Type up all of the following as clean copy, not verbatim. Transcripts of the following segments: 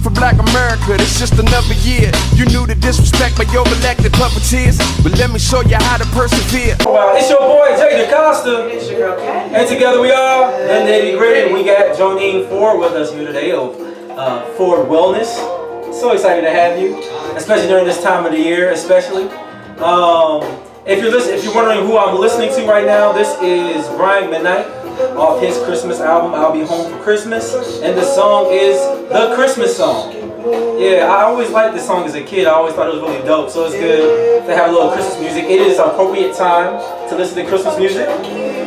for black America, it's just another year. You knew the disrespect by your elected puppeteers, but let me show you how to persevere. Well, it's your boy Jay DaCosta, and together we are the Nitty Gritty. We got Jonene Ford with us here today of Ford Wellness. So excited to have you, especially during this time of the year, especially. If you're wondering who I'm listening to right now, this is Mcknight off his Christmas album, I'll Be Home for Christmas, and the song is the Christmas Song. Yeah, I always liked this song as a kid. I always thought it was really dope, so it's good to have a little Christmas music. It is appropriate time to listen to Christmas music.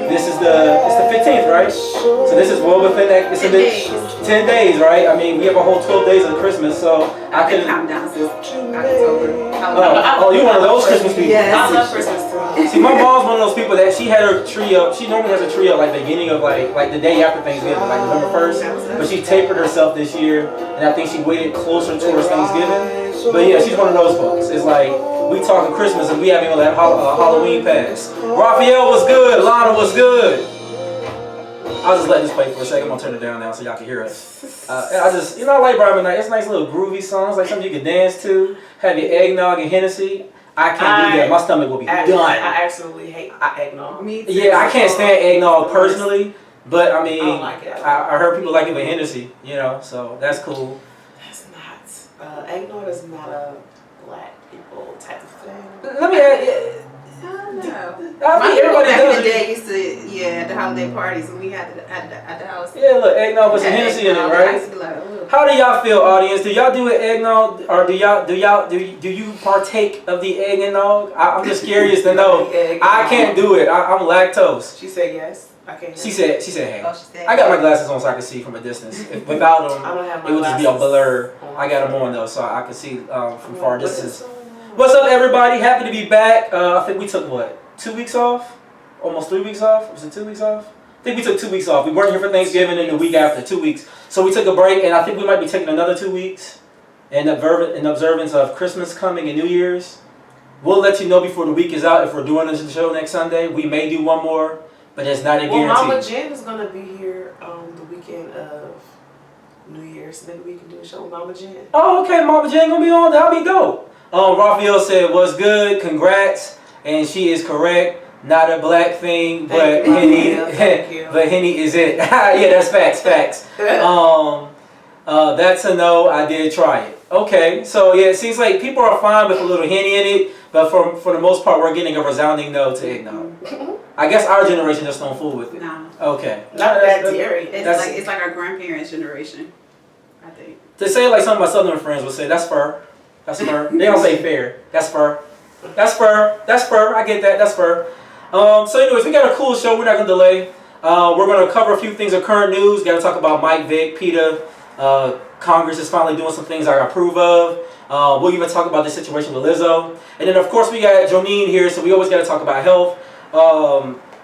It's the 15th, right? So this is well within that. It's 10 days, right? I mean, we have a whole 12 days of Christmas, so I could count down since October. Oh, you're one of those Christmas people. Yes. I love Christmas too. See, my mom's one of those people that she had her tree up. She normally has a tree up like the beginning of like the day after Thanksgiving, like November 1st. But she tapered herself this year, and I think she waited closer towards Thanksgiving. But yeah, she's one of those folks. It's like we talking Christmas and we haven't even let Halloween pass. Raphael was good. Lana was good. I'll just let this play for a second. I'm gonna turn it down now so y'all can hear it. I like Mcknight. It's a nice little groovy song. It's like something you can dance to. Have your eggnog and Hennessy. I can't do that. My stomach will be done. I absolutely hate eggnog. Me too. Yeah, I can't stand eggnog personally, but I mean, I don't like it. I heard people like it with Hennessy, so that's cool. That's not. Eggnog is not a black people type of thing. Let me add. Everybody back in the day used to, at the holiday parties when we had at the house. Yeah, look, eggnog with some Hennessy in it, right? How do y'all feel, audience? Do y'all do an eggnog, or do you partake of the eggnog? I'm just curious to know. I can't do it. I'm lactose. She said yes. I can't. She said hey. Oh, she said I got my glasses on so I can see from a distance. Without them, I don't have my it would just be a blur. I got them on though, so I can see from far distance. What's up, everybody? Happy to be back. I think we took, 2 weeks off? Almost 3 weeks off? Was it 2 weeks off? I think we took 2 weeks off. We weren't here for Thanksgiving and the week after, 2 weeks. So we took a break, and I think we might be taking another 2 weeks in observance of Christmas coming and New Year's. We'll let you know before the week is out if we're doing this show next Sunday. We may do one more, but it's not a guarantee. Well, Mama Jen is going to be here the weekend of New Year's. Maybe we can do a show with Mama Jen. Oh, okay. Mama Jen going to be on. That'll be dope. Raphael said, what's good? Congrats. And she is correct. Not a black thing, but Henny, but Henny is it. Yeah, that's facts. That's a no. I did try it. Okay, so yeah, it seems like people are fine with a little Henny in it, but for the most part, we're getting a resounding no to eggnog. I guess our generation just don't fool with it. No. Okay. Not that dairy. It's like our grandparents' generation, I think. To say it like some of my southern friends would say, that's fur. That's fur. They don't say fair. That's fur. That's fur. That's fur. I get that. That's fur. So anyways, we got a cool show. We're not going to delay. We're going to cover a few things of current news. Got to talk about Mike, Vick, PETA. Congress is finally doing some things I approve of. We'll even talk about the situation with Lizzo. And then, of course, we got Jonene here, so we always got to talk about health.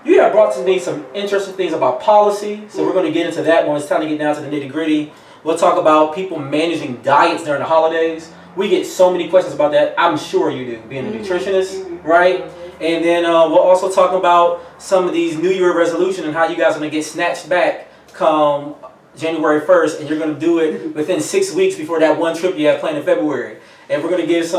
You have brought to me some interesting things about policy, so we're going to get into that when it's time to get down to the nitty-gritty. We'll talk about people managing diets during the holidays. We get so many questions about that. I'm sure you do, being a nutritionist, right? And then we'll also talk about some of these New Year resolutions and how you guys are going to get snatched back come January 1st, and you're going to do it within 6 weeks before that one trip you have planned in February. And we're going to give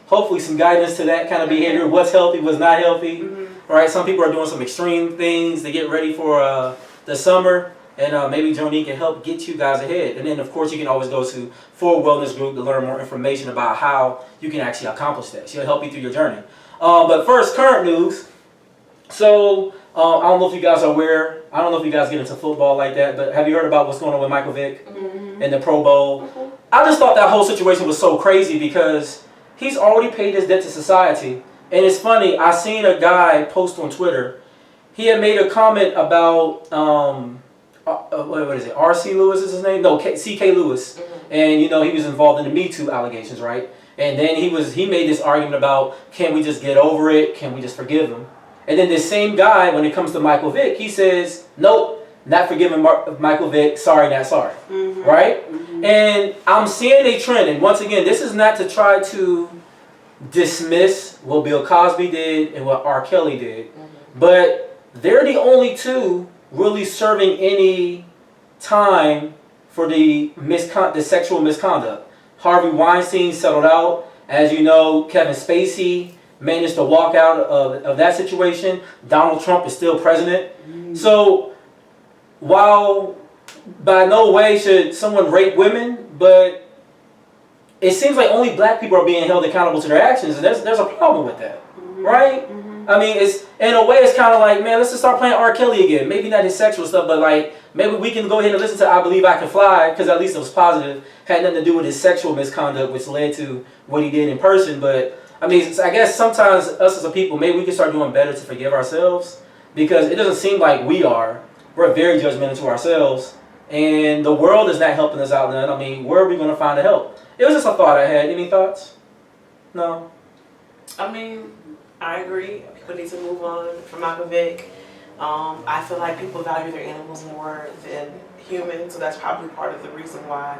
hopefully some guidance to that kind of behavior, what's healthy, what's not healthy, right? Some people are doing some extreme things to get ready for the summer. And maybe Jonene can help get you guys ahead. And then, of course, you can always go to Ford Wellness Group to learn more information about how you can actually accomplish that. She'll help you through your journey. But first, current news. So, I don't know if you guys are aware. I don't know if you guys get into football like that, but have you heard about what's going on with Michael Vick and the Pro Bowl? I just thought that whole situation was so crazy because he's already paid his debt to society. And it's funny, I seen a guy post on Twitter. He had made a comment about... what is it? R.C. Lewis is his name? No, C.K. Lewis. And he was involved in the Me Too allegations, right? And then he made this argument about, can we just get over it? Can we just forgive him? And then this same guy, when it comes to Michael Vick, he says, nope, not forgiving Michael Vick. Sorry, not sorry. Right? And I'm seeing a trend. And once again, this is not to try to dismiss what Bill Cosby did and what R. Kelly did. But they're the only two really serving any time for the sexual misconduct. Harvey Weinstein settled out. As you know, Kevin Spacey managed to walk out of that situation. Donald Trump is still president. So while by no way should someone rape women, but it seems like only black people are being held accountable to their actions, and there's a problem with that, right? I mean, it's in a way, it's kind of like, man, let's just start playing R. Kelly again. Maybe not his sexual stuff, but like maybe we can go ahead and listen to "I Believe I Can Fly" because at least it was positive. Had nothing to do with his sexual misconduct, which led to what he did in person. But I mean, I guess sometimes us as a people, maybe we can start doing better to forgive ourselves because it doesn't seem like we are. We're very judgmental to ourselves, and the world is not helping us out none. I mean, where are we going to find the help? It was just a thought I had. Any thoughts? No? I mean, I agree. People need to move on from Vick. I feel like people value their animals more than humans, so that's probably part of the reason why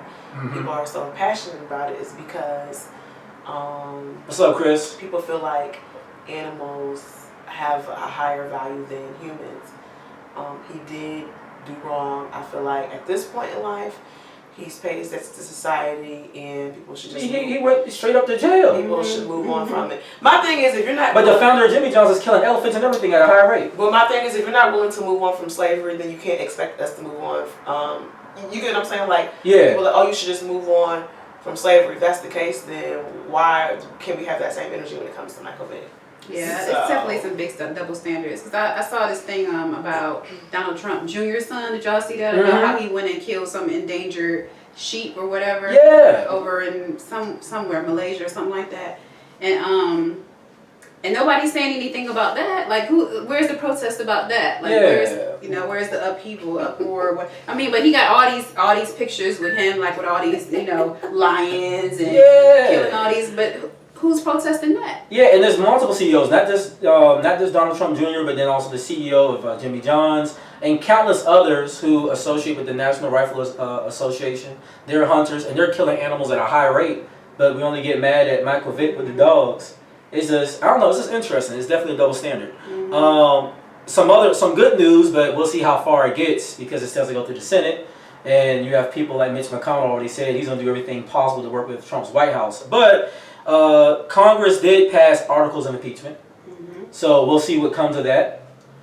people are so passionate about it is because What's up, Chris? people feel like animals have a higher value than humans. He did do wrong. I feel like at this point in life, he's paid his debts to society, and people should just He went straight up to jail. people should move on from it. My thing is, if you're not, But the founder of Jimmy John's is killing elephants and everything at a high rate. well, my thing is, if you're not willing to move on from slavery, then you can't expect us to move on. You get what I'm saying? Like, Yeah. people are like, oh, you should just move on from slavery. If that's the case, then why can we have that same energy when it comes to Michael Vick? Yeah, So- it's definitely some big stuff, double standards. Because I saw this thing about Donald Trump Jr.'s son. Did y'all see that? About how he went and killed some endangered sheep or whatever. Yeah. Over in somewhere, Malaysia or something like that. And nobody's saying anything about that. Like, where's the protest about that? Like, where's the upheaval, uproar? I mean, but he got all these pictures with him, like with all these, lions and killing all these, but who's protesting that? Yeah, and there's multiple CEOs, not just Donald Trump Jr., but then also the CEO of Jimmy John's and countless others who associate with the National Rifle Association. They're hunters and they're killing animals at a high rate, but we only get mad at Michael Vick with the dogs. It's just, I don't know, it's just interesting. It's definitely a double standard. Some good news, but we'll see how far it gets because it still has to go through the Senate. And you have people like Mitch McConnell already said he's going to do everything possible to work with Trump's White House. But Congress did pass articles of impeachment. So we'll see what comes of that.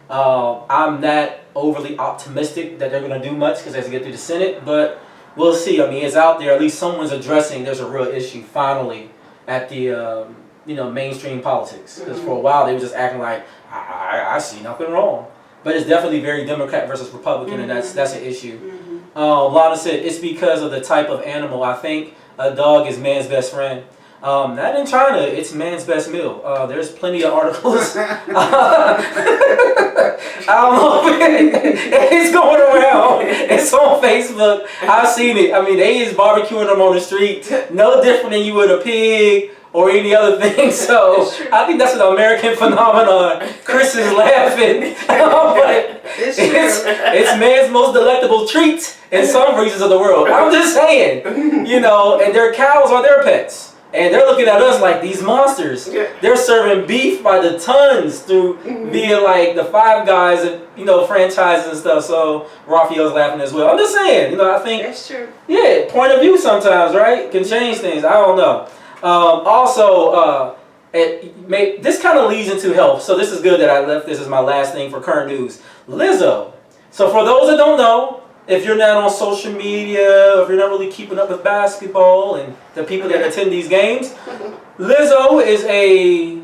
I'm not overly optimistic that they're going to do much because they have to get through the Senate. But we'll see. I mean, it's out there. At least someone's addressing there's a real issue finally at the mainstream politics. Because for a while they were just acting like, I see nothing wrong. But it's definitely very Democrat versus Republican, and that's an issue. Lana said it's because of the type of animal. I think a dog is man's best friend. Not in China, it's man's best meal. There's plenty of articles. I don't know if it's going around. It's on Facebook. I've seen it. I mean, they is barbecuing them on the street. No different than you would a pig or any other thing. So I think that's an American phenomenon. Chris is laughing. But it's man's most delectable treat in some regions of the world. I'm just saying, and their cows are their pets. And they're looking at us like these monsters. They're serving beef by the tons through via like the Five Guys and franchises and stuff. So Raphael's laughing as well. I'm just saying, I think That's true. Yeah, point of view sometimes, right, can change things. I don't know. This kind of leads into health. So this is good that I left this as my last thing for current news. Lizzo. So for those that don't know, if you're not on social media, if you're not really keeping up with basketball and the people that attend these games, Lizzo is a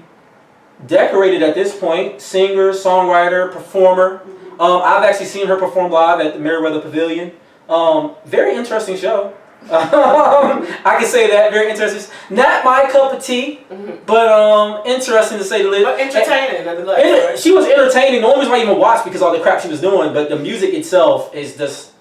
decorated at this point singer, songwriter, performer. I've actually seen her perform live at the Merriweather Pavilion. Very interesting show. I can say that, very interesting. Not my cup of tea, but interesting to say the least. But entertaining, right? She was entertaining. The only reason why I even watched because all the crap she was doing, but the music itself is just,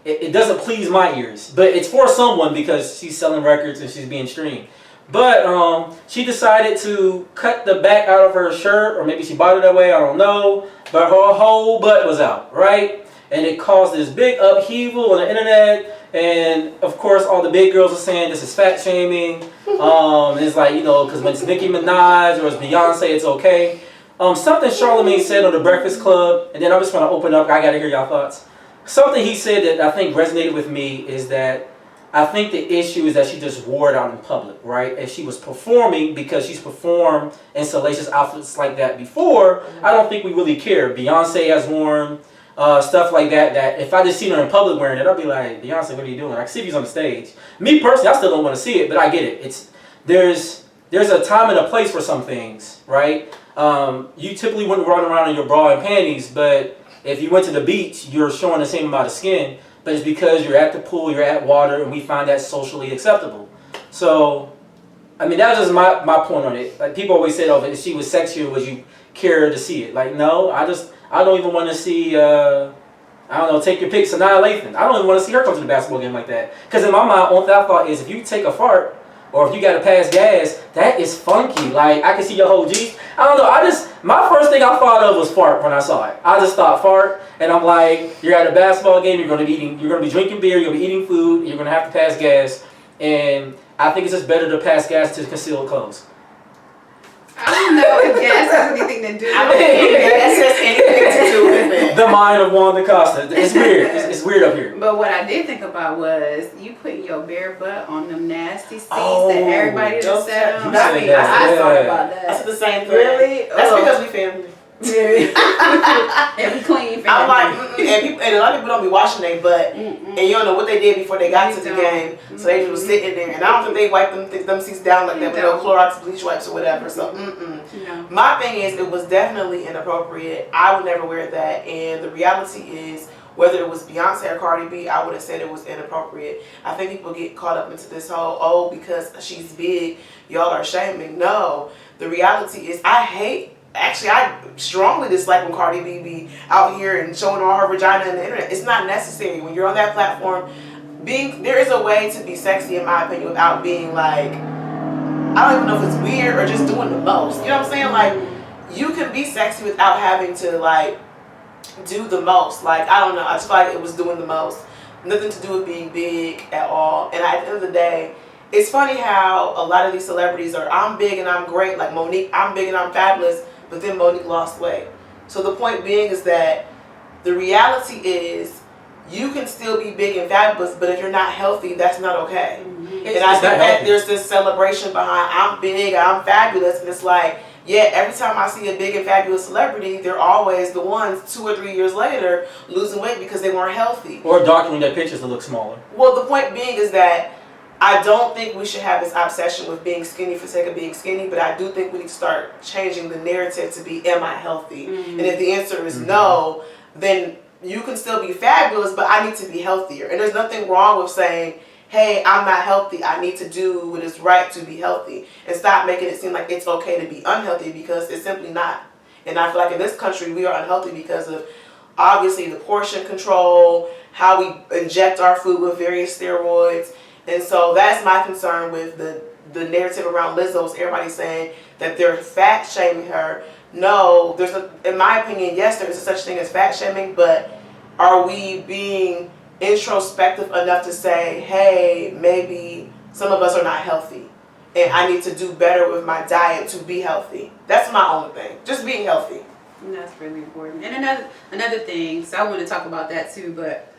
it doesn't please my ears. But it's for someone because she's selling records and she's being streamed. But she decided to cut the back out of her shirt, or maybe she bought it that way, I don't know. But her whole butt was out, right? And it caused this big upheaval on the internet. And of course, all the big girls are saying this is fat shaming. It's like, because when it's Nicki Minaj or it's Beyonce, it's okay. Something Charlamagne said on the Breakfast Club, and then I just want to open up. I got to hear y'all thoughts. something he said that I think resonated with me is that I think the issue is that she just wore it out in public, right? If she was performing, because she's performed in salacious outfits like that before, I don't think we really care. Beyonce has worn stuff like that, that if I just seen her in public wearing it, I'd be like, Beyonce, what are you doing? Like, see if he's on the stage. Me personally, I still don't want to see it, but I get it. There's a time and a place for some things, right? You typically wouldn't run around in your bra and panties, but if you went to the beach, you're showing the same amount of skin, but it's because you're at the pool, you're at water, and we find that socially acceptable. So, I mean, that was just my point on it. Like, people always said, oh, if she was sexier, would you care to see it? Like, no, I don't even want to see, I don't know, take your pick, Sanaa Lathan. I don't even want to see her come to the basketball game like that. Because in my mind, only thought is, if you take a fart, or if you gotta pass gas, that is funky. Like, I can see your whole G. I don't know, my first thing I thought of was fart when I saw it. I just thought fart, and I'm like, you're at a basketball game, you're gonna be drinking beer, you're gonna be eating food, you're gonna have to pass gas, and I think it's just better to pass gas to conceal clothes. I don't know if gas has anything to do with it. I don't think gas has anything to do with it. The mind of Wanda Costa. It's weird. It's weird up here. But what I did think about was you putting your bare butt on them nasty seats Oh, that everybody just sat on. you said that. I thought about that. That's the same thing. Really? That's because we family. And we clean family. I'm like, and a lot of people don't be washing their butt, and you don't know what they did before they got to the game, so they just was sitting there, and I don't think they wipe them seats down like that with no Clorox bleach wipes or whatever. So, No. My thing is, it was definitely inappropriate. I would never wear that, and the reality is, whether it was Beyonce or Cardi B, I would have said it was inappropriate. I think people get caught up into this whole, oh, because she's big, y'all are shaming. No, the reality is, I strongly dislike when Cardi B be out here and showing all her vagina on the internet. It's not necessary. When you're on that platform, there is a way to be sexy, in my opinion, without being like, I don't even know if it's weird or just doing the most. You know what I'm saying? Like, you can be sexy without having to, like, do the most. Like, I don't know. I just feel like it was doing the most. Nothing to do with being big at all. And at the end of the day, it's funny how a lot of these celebrities are, I'm big and I'm great. Like Monique, I'm big and I'm fabulous. But then Monique lost weight. So the point being is that the reality is you can still be big and fabulous, but if you're not healthy, that's not okay. And I think that there's this celebration behind I'm big, I'm fabulous, and it's like, yeah, every time I see a big and fabulous celebrity, they're always the ones 2 or 3 years later losing weight because they weren't healthy. Or doctoring their pictures to look smaller. Well, the point being is that I don't think we should have this obsession with being skinny for the sake of being skinny, but I do think we need to start changing the narrative to be, am I healthy? And if the answer is no, then you can still be fabulous, but I need to be healthier. And there's nothing wrong with saying, hey, I'm not healthy, I need to do what is right to be healthy. And stop making it seem like it's okay to be unhealthy, because it's simply not. And I feel like in this country, we are unhealthy because of, obviously, the portion control, how we inject our food with various steroids. And so that's my concern with the narrative around Lizzo. Everybody's saying that they're fat shaming her. No, in my opinion, yes, there is such thing as fat shaming, but are we being introspective enough to say, hey, maybe some of us are not healthy, and I need to do better with my diet to be healthy? That's my only thing, just being healthy. And that's really important. And another thing, so I want to talk about that too, but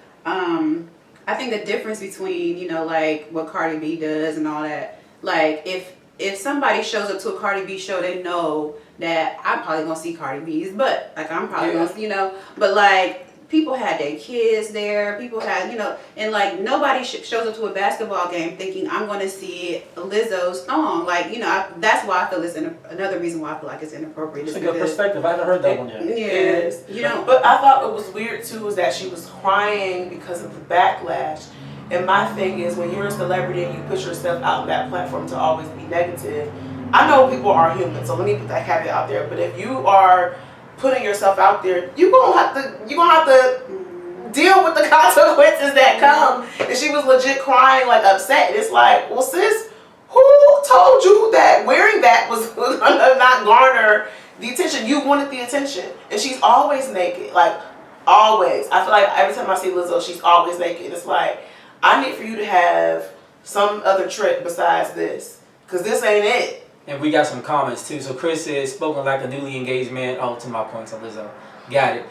I think the difference between, you know, like what Cardi B does and all that, like if somebody shows up to a Cardi B show, they know that I'm probably gonna see Cardi B's butt. Like, I'm probably gonna, you know, but like people had their kids there, people had, you know, and like nobody shows up to a basketball game thinking I'm gonna see Lizzo's thong. Like, you know, that's why I feel it's another reason why I feel like it's inappropriate. It's a good perspective. I haven't heard that one yet. Yeah, you know. But I thought it was weird too is that she was crying because of the backlash. And my thing is, when you're a celebrity and you put yourself out on that platform to always be negative, I know people are human, so let me put that caveat out there. But if you are putting yourself out there, you're gonna have to deal with the consequences that come. And she was legit crying, like upset. And it's like, well, sis, who told you that wearing that was gonna not garner the attention? You wanted the attention, and she's always naked, like always. I feel like every time I see Lizzo, she's always naked. It's like, I need for you to have some other trick besides this, because this ain't it. And we got some comments too. So Chris says, spoken like a newly engaged man. Oh, to my points on Lizzo. Got it.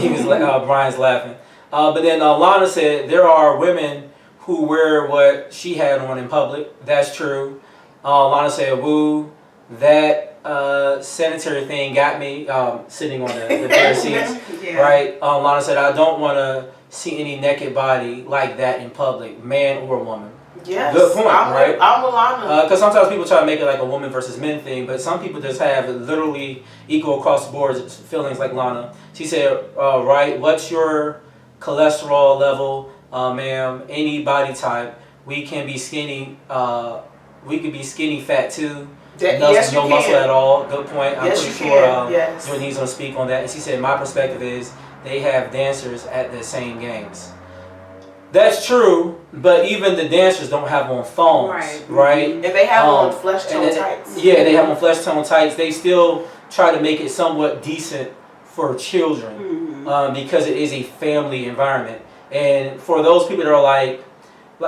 He was Brian's laughing. But then Lana said there are women who wear what she had on in public. That's true. Lana said, "Woo, that sanitary thing got me sitting on the bare seats." Yeah. Right? Lana said, "I don't want to see any naked body like that in public, man or woman." Yes. Good point, right? I'm with Lana. Because sometimes people try to make it like a woman versus men thing, but some people just have literally equal across the board feelings like Lana. She said, right, what's your cholesterol level, ma'am? Any body type. We can be skinny, we could be skinny fat too. Yes, no you muscle can. at all. Good point. I'm Yes, pretty you sure can. Yes. Jonene's going to speak on that. And she said, my perspective is they have dancers at the same games. That's true, but even the dancers don't have on phones, right? And they have on flesh tone tights. Yeah, they have on flesh tone tights. They still try to make it somewhat decent for children because it is a family environment. And for those people that are like,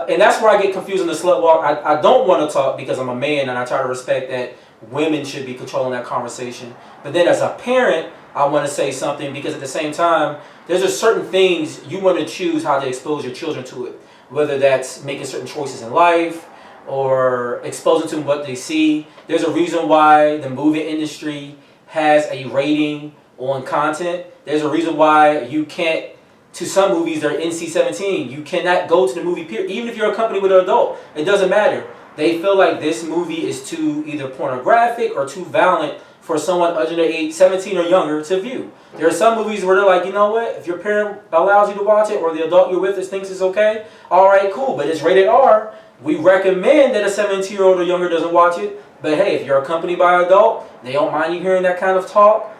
and that's where I get confused in the slut walk. I don't want to talk because I'm a man and I try to respect that women should be controlling that conversation. But then as a parent, I want to say something because at the same time, there's just certain things you want to choose how to expose your children to it. Whether that's making certain choices in life or exposing to them what they see. There's a reason why the movie industry has a rating on content. There's a reason why you can't, to some movies they're NC-17. You cannot go to the movie period, even if you're a company with an adult. It doesn't matter. They feel like this movie is too either pornographic or too violent for someone under the age 17 or younger to view. There are some movies where they're like, you know what, if your parent allows you to watch it or the adult you're with thinks it's okay, all right, cool, but it's rated R. We recommend that a 17-year-old or younger doesn't watch it, but hey, if you're accompanied by an adult, they don't mind you hearing that kind of talk,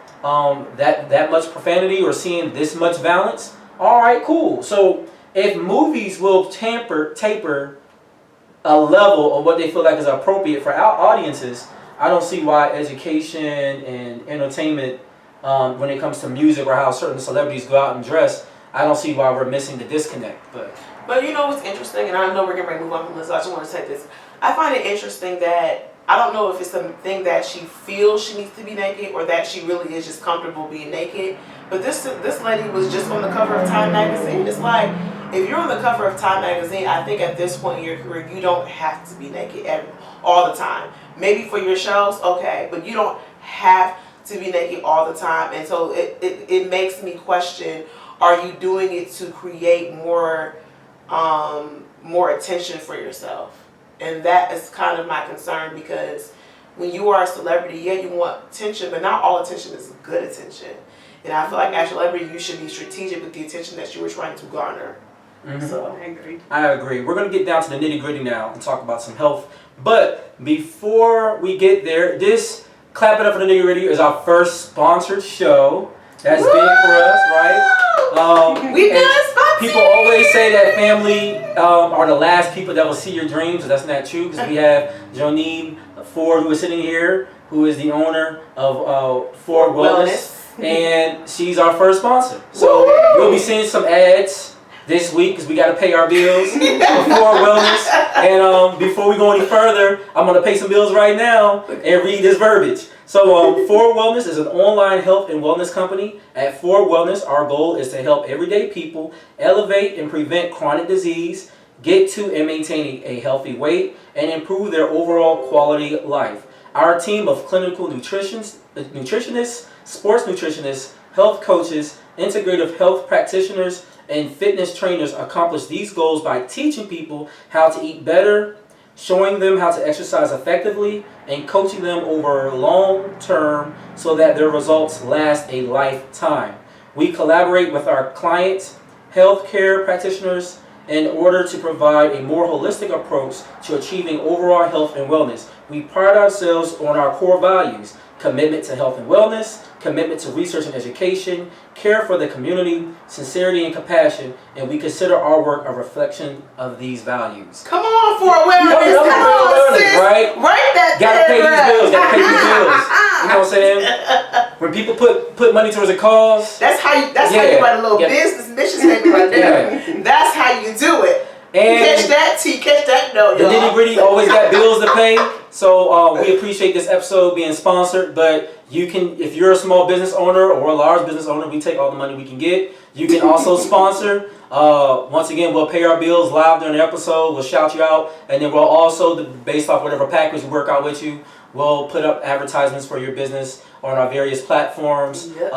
that much profanity or seeing this much violence, all right, cool. So if movies will taper a level of what they feel like is appropriate for our audiences, I don't see why education and entertainment, when it comes to music or how certain celebrities go out and dress, I don't see why we're missing the disconnect. But you know what's interesting, and I know we're getting ready to move on from this, so I just want to say this. I find it interesting that, I don't know if it's something that she feels she needs to be naked or that she really is just comfortable being naked, but this lady was just on the cover of Time magazine. It's like, if you're on the cover of Time magazine, I think at this point in your career, you don't have to be naked all the time. Maybe for your shows, okay, but you don't have to be naked all the time. And so it makes me question, are you doing it to create more attention for yourself? And that is kind of my concern, because when you are a celebrity, yeah, you want attention, but not all attention is good attention. And I feel like as a celebrity, you should be strategic with the attention that you were trying to garner. So I agree. We're going to get down to the nitty gritty now and talk about some health. But before we get there, this Clap It Up for the Nitty Gritty is our first sponsored show. That's big for us, right? We done sponsor. People always say that family are the last people that will see your dreams, but that's not true, because we have Jonene Ford, who is sitting here, who is the owner of Ford Wellness, and she's our first sponsor. So we'll be seeing some ads this week because we got to pay our bills for Ford Wellness. And before we go any further, I'm going to pay some bills right now and read this verbiage. So Ford Wellness is an online health and wellness company. At Ford Wellness, our goal is to help everyday people elevate and prevent chronic disease, get to and maintain a healthy weight, and improve their overall quality of life. Our team of clinical nutritionists, sports nutritionists, health coaches, integrative health practitioners, and fitness trainers accomplish these goals by teaching people how to eat better, showing them how to exercise effectively, and coaching them over long term so that their results last a lifetime. We collaborate with our clients, healthcare practitioners, in order to provide a more holistic approach to achieving overall health and wellness. We pride ourselves on our core values: commitment to health and wellness, commitment to research and education, care for the community, sincerity and compassion, and we consider our work a reflection of these values. Come on, Ford Wellness. Come on, sis. Right? Write that Gotta pay these bills, gotta pay these bills. You know what I'm saying? When people put money towards a cause. That's how you write a little business mission statement right there. That's how you do it. And catch that T, catch that note, the y'all. nitty gritty always got bills to pay. So we appreciate this episode being sponsored, but you can, if you're a small business owner or a large business owner, we take all the money we can get. You can also sponsor Once again, we'll pay our bills live during the episode. We'll shout you out, and then we'll also, based off whatever package we work out with you, we'll put up advertisements for your business on our various platforms. Yep.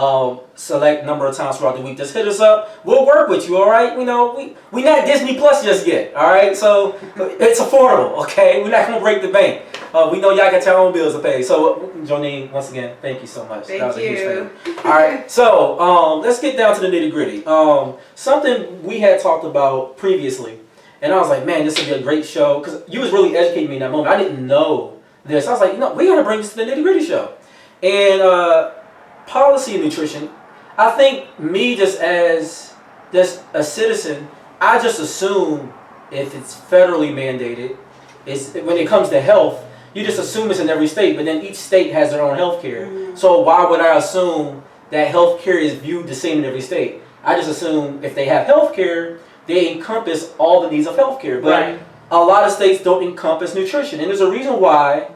Select number of times throughout the week. Just hit us up. We'll work with you. All right. We not Disney Plus just yet. All right. So it's affordable. Okay. We're not gonna break the bank. We know y'all got your own bills to pay. So Jonene, once again, thank you so much. Thank that was you. a huge thing. All right. So let's get down to the nitty gritty. Something we had talked about previously, and I was like, man, this would be a great show because you was really educating me in that moment. I didn't know this. I was like, we gotta bring this to the nitty gritty show. And policy and nutrition, I think me just as a citizen, I just assume if it's federally mandated, when it comes to health, you just assume it's in every state, but then each state has their own health care. Mm-hmm. So why would I assume that health care is viewed the same in every state? I just assume if they have health care, they encompass all the needs of health care. But Right. a lot of states don't encompass nutrition. And there's a reason why,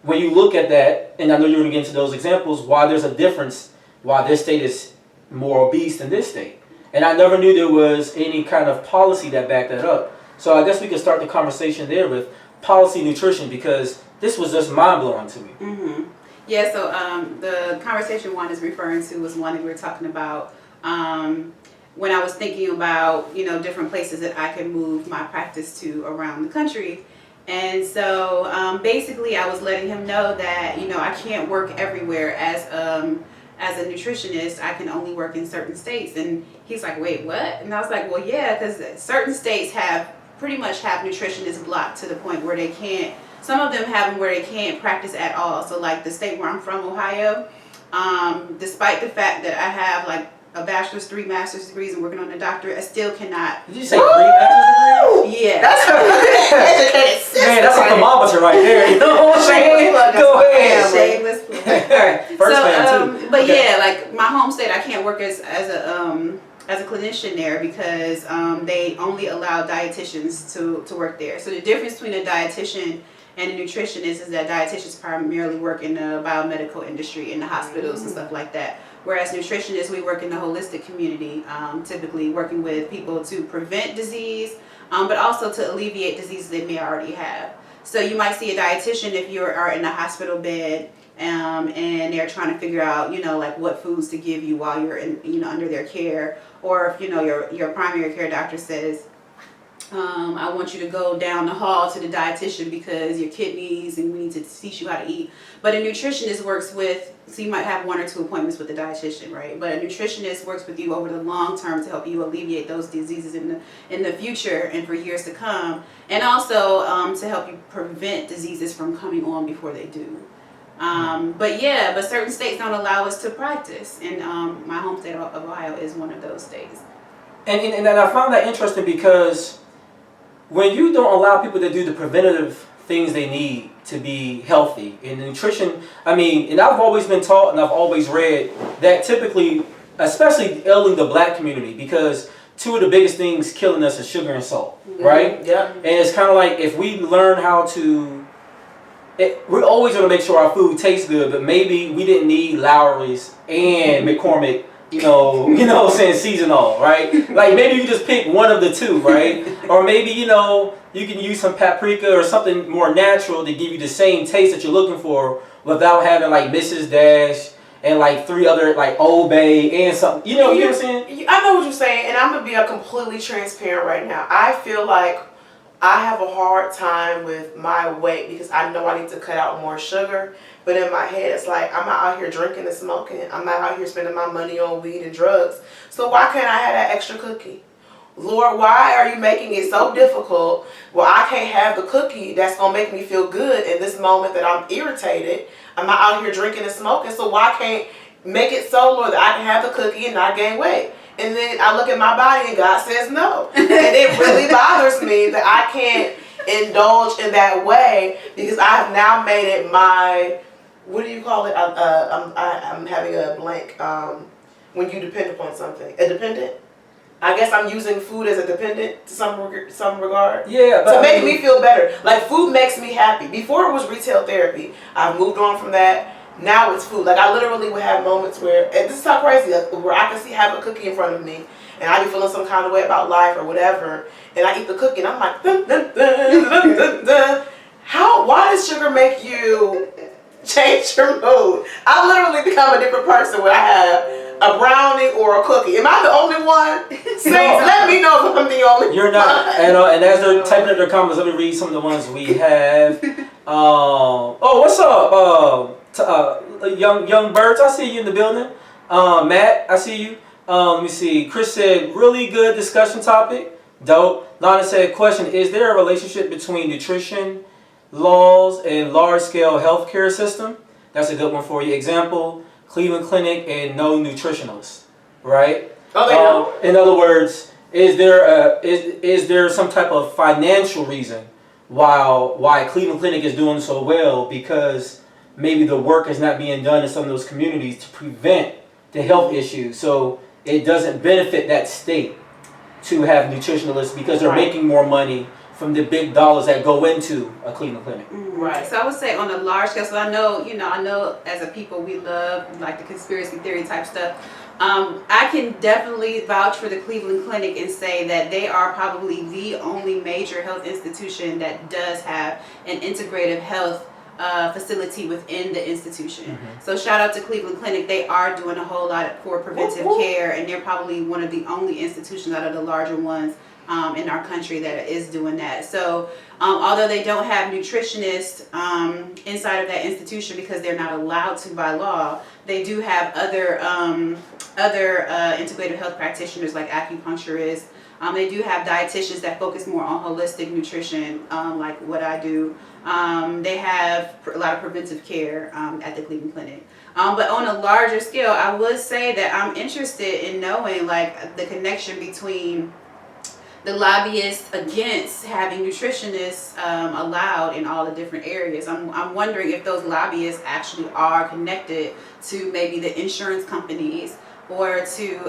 when you look at that, and I know you're going to get into those examples, why there's a difference, why this state is more obese than this state. And I never knew there was any kind of policy that backed that up. So I guess we could start the conversation there with policy nutrition, because this was just mind-blowing to me. Mm-hmm. Yeah, so the conversation Juan is referring to was one that we were talking about when I was thinking about, different places that I could move my practice to around the country. And so basically I was letting him know that, I can't work everywhere as a nutritionist. I can only work in certain states. And he's like, wait, what? And I was like, well, yeah, because certain states pretty much have nutritionists blocked to the point where they can't, some of them have them where they can't practice at all. So like the state where I'm from, Ohio, despite the fact that I have like a bachelor's, 3 master's degrees, and working on a doctorate, I still cannot. Did you say 3 master's degrees? Yeah. That's a educated sister. Man, that's a thermometer right there. You know what I'm saying? Go ahead. Shameless plug. All right. First fan too. But Okay. yeah, like my home state, I can't work as a clinician there because they only allow dietitians to work there. So the difference between a dietitian and a nutritionist is that dietitians primarily work in the biomedical industry, in the hospitals and stuff like that. Whereas nutritionists, we work in the holistic community, typically working with people to prevent disease, but also to alleviate diseases they may already have. So you might see a dietitian if you are in a hospital bed and they're trying to figure out, like what foods to give you while you're in, under their care, or if your primary care doctor says, I want you to go down the hall to the dietitian because your kidneys and we need to teach you how to eat. But a nutritionist works with, so you might have 1 or 2 appointments with the dietitian, right? But a nutritionist works with you over the long term to help you alleviate those diseases in the future and for years to come, and also to help you prevent diseases from coming on before they do. But certain states don't allow us to practice, and my home state of Ohio is one of those states. And I found that interesting because when you don't allow people to do the preventative things they need to be healthy in nutrition, and I've always been taught and I've always read that typically, especially ailing the black community, because 2 of the biggest things killing us is sugar and salt, right? Yeah. And it's kind of like if we learn how to, we're always going to make sure our food tastes good, but maybe we didn't need Lowry's and McCormick, saying seasonal, right? Like maybe you just pick one of the 2, right? Or maybe, you can use some paprika or something more natural to give you the same taste that you're looking for without having like Mrs. Dash and like 3 other like Old Bay and something. You know what I'm saying? I know what you're saying, and I'm going to be completely transparent right now. I feel like I have a hard time with my weight because I know I need to cut out more sugar. But in my head, it's like, I'm not out here drinking and smoking. I'm not out here spending my money on weed and drugs. So why can't I have that extra cookie? Lord, why are you making it so difficult? Well, I can't have the cookie that's going to make me feel good in this moment that I'm irritated. I'm not out here drinking and smoking. So why can't make it so, Lord, that I can have the cookie and not gain weight? And then I look at my body and God says no. And it really bothers me that I can't indulge in that way because I have now made it my, what do you call it? I'm having a blank. When you depend upon something, a dependent. I guess I'm using food as a dependent to some regard. Yeah, but to make me feel better. Like food makes me happy. Before it was retail therapy. I've moved on from that. Now it's food. Like I literally would have moments where, and this is how crazy, where I can have a cookie in front of me, and I be feeling some kind of way about life or whatever, and I eat the cookie and I'm like, dun, dun, dun, dun, dun, dun. Why does sugar make you change your mood? I literally become a different person when I have a brownie or a cookie. Am I the only one? Let me know if I'm the only You're not. And as they're typing in their comments, let me read some of the ones we have. What's up? Young Birds, I see you in the building. Matt, I see you. Let me see. Chris said, really good discussion topic. Dope. Lana said, question, is there a relationship between nutrition laws and large-scale healthcare system? That's a good one for you. Example, Cleveland Clinic and no nutritionist, right? In other words, is there some type of financial reason why Cleveland Clinic is doing so well? Because maybe the work is not being done in some of those communities to prevent the health issues, so it doesn't benefit that state to have nutritionalists because they're making more money from the big dollars that go into a Cleveland Clinic. Right. So I would say on a large scale, so I know as a people we love like the conspiracy theory type stuff. I can definitely vouch for the Cleveland Clinic and say that they are probably the only major health institution that does have an integrative health facility within the institution. Mm-hmm. So shout out to Cleveland Clinic. They are doing a whole lot for preventive care, and they're probably one of the only institutions out of the larger ones in our country that is doing that. So although they don't have nutritionists inside of that institution because they're not allowed to by law, they do have other integrative health practitioners like acupuncturists. They do have dietitians that focus more on holistic nutrition, like what I do. They have a lot of preventive care at the Cleveland Clinic. But on a larger scale, I would say that I'm interested in knowing like the connection between the lobbyists against having nutritionists allowed in all the different areas. I'm wondering if those lobbyists actually are connected to maybe the insurance companies or to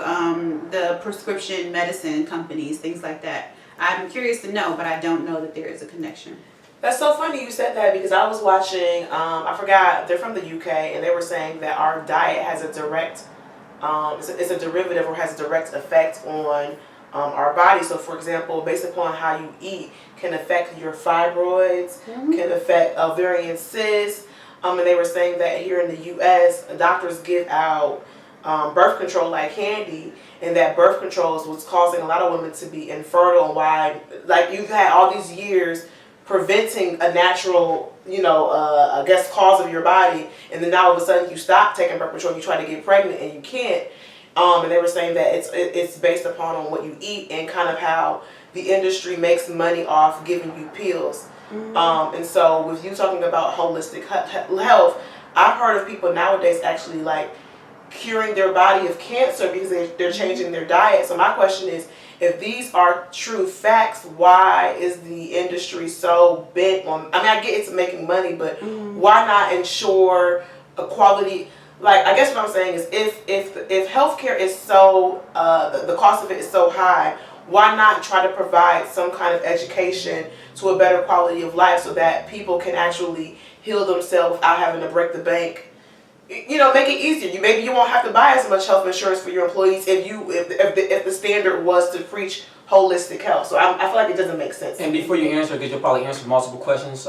the prescription medicine companies, things like that. I'm curious to know, but I don't know that there is a connection. That's so funny you said that because I was watching, I forgot, they're from the UK, and they were saying that our diet has a direct, it's a derivative or has a direct effect on our body. So for example, based upon how you eat can affect your fibroids, can affect ovarian cysts, and they were saying that here in the US, doctors give out birth control like candy, and that birth control is what's causing a lot of women to be infertile, and why, like, you've had all these years preventing a natural, I guess, cause of your body, and then now all of a sudden you stop taking birth control, you try to get pregnant and you can't. And they were saying that it's based upon what you eat and kind of how the industry makes money off giving you pills. And so with you talking about holistic health, I've heard of people nowadays actually like curing their body of cancer because they're changing their diet. So my question is, if these are true facts, why is the industry so bent on, I get it's making money, but why not ensure a quality? Like, I guess what I'm saying is if healthcare is so, the cost of it is so high, why not try to provide some kind of education to a better quality of life so that people can actually heal themselves without having to break the bank? Make it easier. Maybe you won't have to buy as much health insurance for your employees if the standard was to preach holistic health. So I feel like it doesn't make sense. And before you answer, because you'll probably answer multiple questions,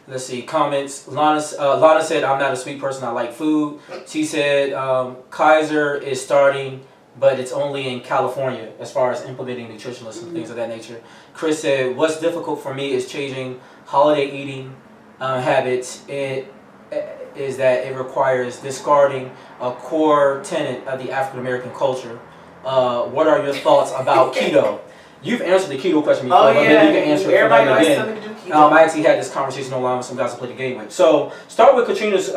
let's see, comments. Lana said, I'm not a sweet person, I like food. She said, Kaiser is starting, but it's only in California as far as implementing nutritionists and things of that nature. Chris said, what's difficult for me is changing holiday eating habits. It is that it requires discarding a core tenet of the African American culture. What are your thoughts about keto? You've answered the keto question before, but maybe you can answer it for them again. I actually had this conversation online with some guys I played the game with. So start with Katrina's